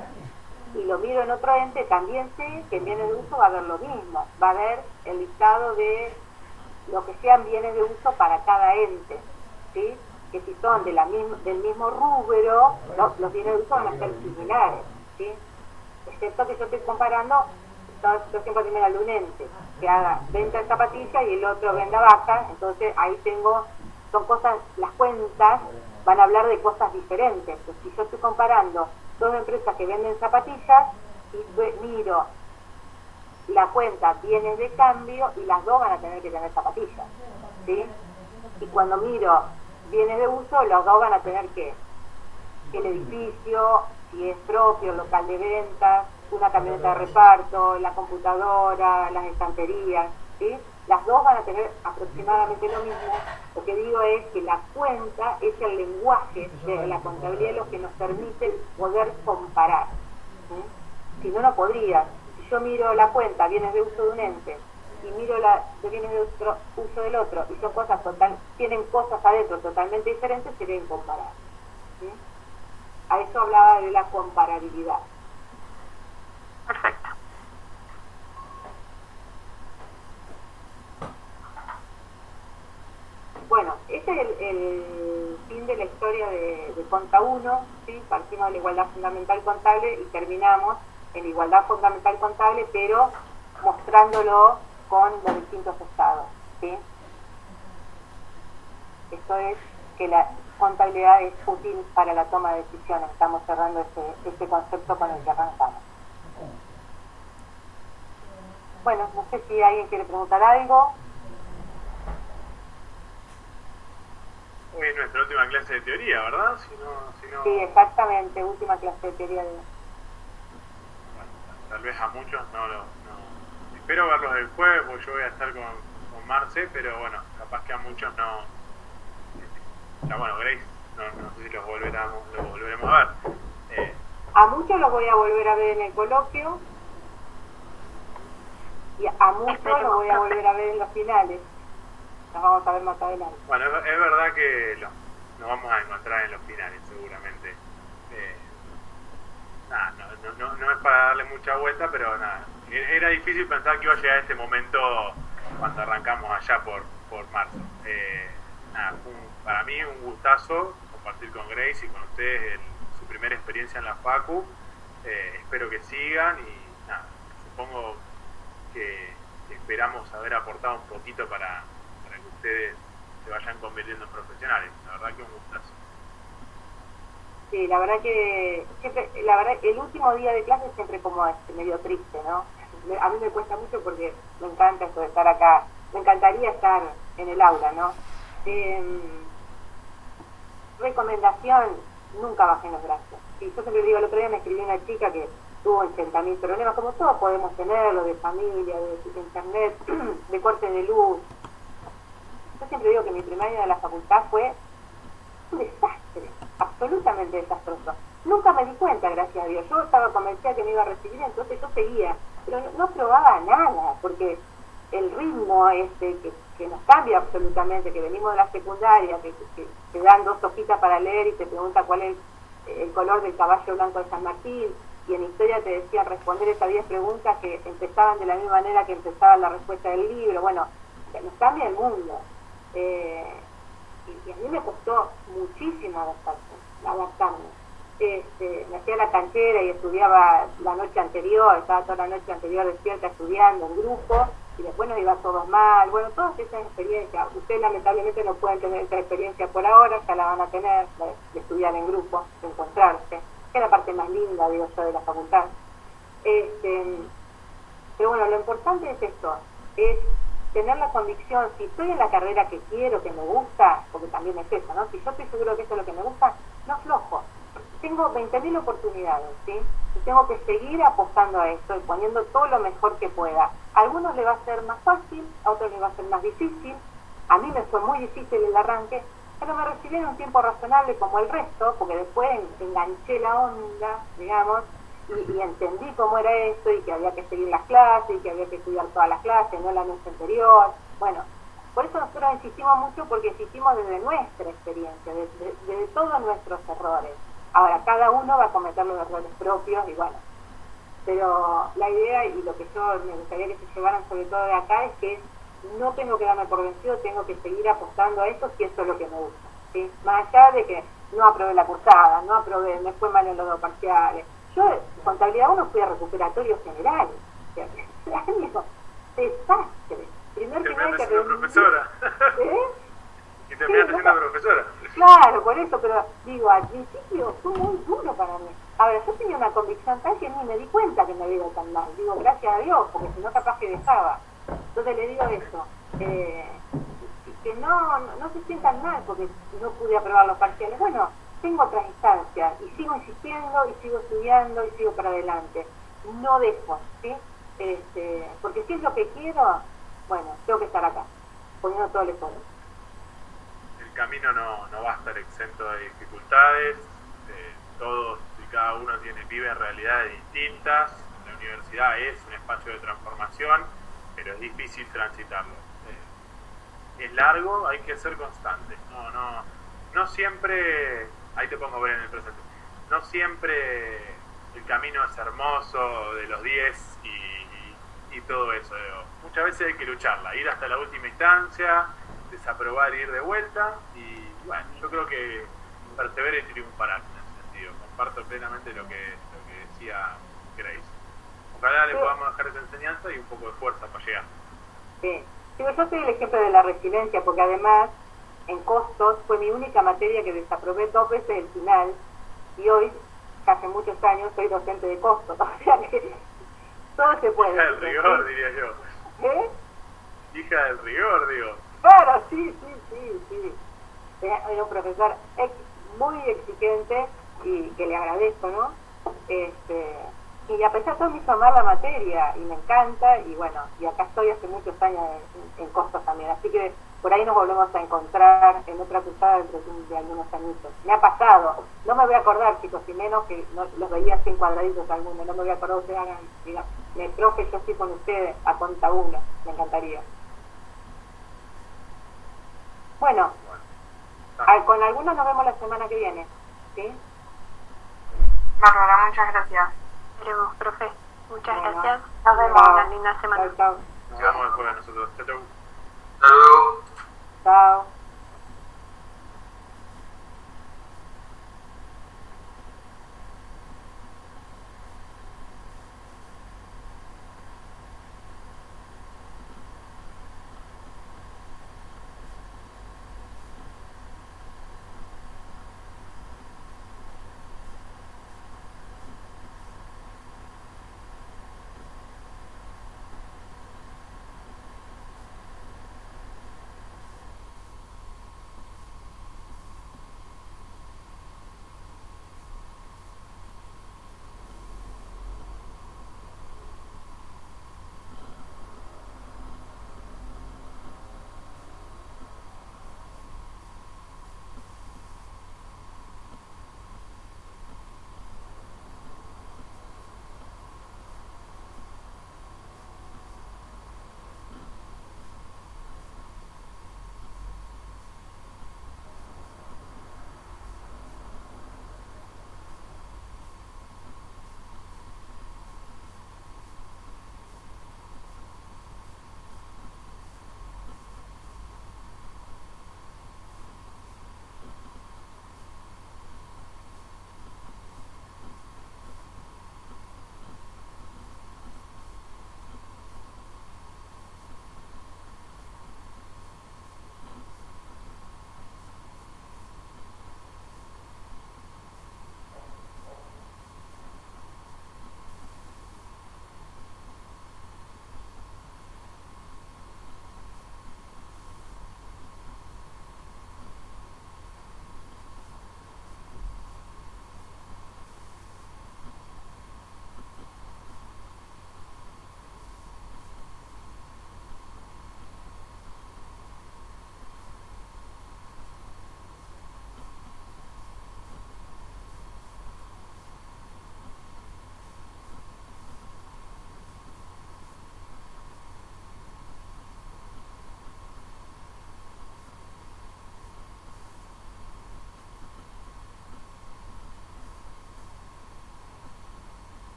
y lo miro en otro ente, también sé que en bienes de uso va a haber lo mismo. Va a haber el listado de lo que sean bienes de uso para cada ente, ¿sí? Que si son del mismo rubro, los bienes de uso van a ser similares, ¿sí? Excepto que yo estoy comparando la situación patrimonial de un ente que haga venta de zapatillas y el otro venda vacas, entonces ahí son cosas, las cuentas van a hablar de cosas diferentes. Pues si yo estoy comparando dos empresas que venden zapatillas y miro la cuenta bienes de cambio y las dos van a tener que tener zapatillas, ¿sí? Y cuando miro bienes de uso, los dos van a tener que el edificio, si es propio, local de ventas, una camioneta de reparto, la computadora, las estanterías, ¿sí? Las dos van a tener aproximadamente lo mismo. Lo que digo es que la cuenta es el lenguaje de la contabilidad lo que nos permite poder comparar, ¿sí? Si no, no podría. Si yo miro la cuenta bienes de uso de un ente y miro la de bienes de uso del otro y son cosas tienen cosas adentro totalmente diferentes, sería incomparar, ¿sí? A eso hablaba de la comparabilidad. Perfecto. Bueno, este es el fin de la historia de Conta 1, ¿sí? Partimos de la igualdad fundamental contable y terminamos en la igualdad fundamental contable, pero mostrándolo con los distintos estados, ¿sí? Esto es que la contabilidad es útil para la toma de decisiones. Estamos cerrando este concepto con el que arrancamos. Bueno, no sé si alguien quiere preguntar algo. Hoy es nuestra última clase de teoría, ¿verdad? Si no... Sí, exactamente, última clase de teoría de... Bueno, tal vez a muchos no. Espero verlos el jueves, porque yo voy a estar con Marce, pero bueno, capaz que a muchos no... Ya bueno, Grace, no sé si los volveremos a ver. A muchos los voy a volver a ver en el coloquio y a muchos los voy a volver a ver en los finales. Los vamos a ver más adelante. Bueno, es verdad que nos vamos a encontrar en los finales, seguramente. Nada, no es para darle mucha vuelta, pero nada. Era difícil pensar que iba a llegar este momento cuando arrancamos allá por marzo. Nada, para mí un gustazo compartir con Grace y con ustedes su primera experiencia en la Facu. Espero que sigan y nada, supongo que esperamos haber aportado un poquito para que ustedes se vayan convirtiendo en profesionales. La verdad que un gustazo. Sí, la verdad que siempre, el último día de clase es siempre como medio triste, ¿no? a mí me cuesta mucho porque me encanta esto de estar acá, me encantaría estar en el aula, ¿no? Recomendación, nunca bajen los brazos. Y yo siempre digo, el otro día me escribió una chica que tuvo 80.000 problemas, como todos podemos tenerlo, de familia, de internet, de corte de luz. Yo siempre digo que mi primer año de la facultad fue un desastre, absolutamente desastroso. Nunca me di cuenta, gracias a Dios. Yo estaba convencida que me iba a recibir, entonces yo seguía, pero no probaba nada, porque el ritmo que nos cambia absolutamente, que venimos de la secundaria, que te dan 2 hojitas para leer y te pregunta cuál es el color del caballo blanco de San Martín, y en historia te decían responder esas 10 preguntas que empezaban de la misma manera que empezaba la respuesta del libro. Bueno, nos cambia el mundo. Y a mí me costó muchísimo adaptarme. Me hacía la canchera y estudiaba la noche anterior, estaba toda la noche anterior despierta estudiando en grupo, y después nos iba todos mal. Bueno, todas esas experiencias, ustedes lamentablemente no pueden tener esa experiencia por ahora, ya la van a tener, de estudiar en grupo, de encontrarse, que es la parte más linda, digo yo, de la facultad. Pero bueno, lo importante es esto, es tener la convicción, si estoy en la carrera que quiero, que me gusta, porque también es eso, ¿no? Si yo estoy seguro que esto es lo que me gusta, no aflojo. Tengo 20.000 oportunidades, ¿sí? Y tengo que seguir apostando a esto y poniendo todo lo mejor que pueda. A algunos le va a ser más fácil, a otros les va a ser más difícil. A mí me fue muy difícil el arranque, pero me recibí en un tiempo razonable como el resto, porque después enganché la onda, digamos, y entendí cómo era esto, y que había que seguir las clases, y que había que estudiar todas las clases, no la noche anterior. Bueno, por eso nosotros insistimos mucho, porque insistimos desde nuestra experiencia, desde todos nuestros errores. Ahora, cada uno va a cometer los errores propios, y bueno, pero la idea y lo que yo me gustaría que se llevaran sobre todo de acá es que no tengo que darme por vencido, tengo que seguir apostando a esto si esto es lo que me gusta, ¿sí? Más allá de que no aprobé la cursada, no aprobé, me fue mal en los 2 parciales. Yo, contabilidad 1, fui a recuperatorio general, o sea, año, desastre. Terminaste siendo profesora. Y terminaste siendo profesora. Claro, por eso, pero digo, al principio fue muy duro para mí. Ahora, yo tenía una convicción tal que ni me di cuenta que me había ido tan mal. Digo, gracias a Dios, porque si no capaz que dejaba. Entonces le digo eso, que no se sientan mal porque no pude aprobar los parciales. Bueno, tengo otras instancias y sigo insistiendo y sigo estudiando y sigo para adelante. No dejo, ¿sí? Porque si es lo que quiero, bueno, tengo que estar acá, poniendo todo el esfuerzo. El camino no va a estar exento de dificultades, todos y cada uno vive realidades distintas. La universidad es un espacio de transformación, pero es difícil transitarlo. Es largo, hay que ser constante. No siempre, ahí te pongo ver en el presente, no siempre el camino es hermoso de los 10 y todo eso. Muchas veces hay que lucharla, ir hasta la última instancia, desaprobar e ir de vuelta, y bueno, yo creo que perseverar y triunfarán en ese sentido. Comparto plenamente lo que decía Grace. Ojalá le podamos dejar esa enseñanza y un poco de fuerza para llegar. Sí, yo soy el ejemplo de la resiliencia, porque además en costos fue mi única materia que desaprobé 2 veces el final, y hoy, hace muchos años, soy docente de costos, o sea que todo se puede. Hija del rigor, diría yo. Hija del rigor, digo. Claro, sí. Era un profesor muy exigente y que le agradezco, ¿no? Y a pesar de todo me hizo amar la materia y me encanta, y bueno, y acá estoy hace muchos años en costos también, así que por ahí nos volvemos a encontrar en otra cruzada dentro de algunos añitos. Me ha pasado, no me voy a acordar, chicos, y menos que los veía así en cuadraditos algunos, no me voy a acordar, ustedes hagan, digan, profe, yo estoy con ustedes a conta uno, me encantaría. Bueno, con algunos nos vemos la semana que viene, ¿sí? Bárbara, muchas gracias. Veremos, profe. Muchas gracias. Nos vemos. Una linda semana. Chao. Nos vemos después de nosotros. Chau. Hasta luego. Chao.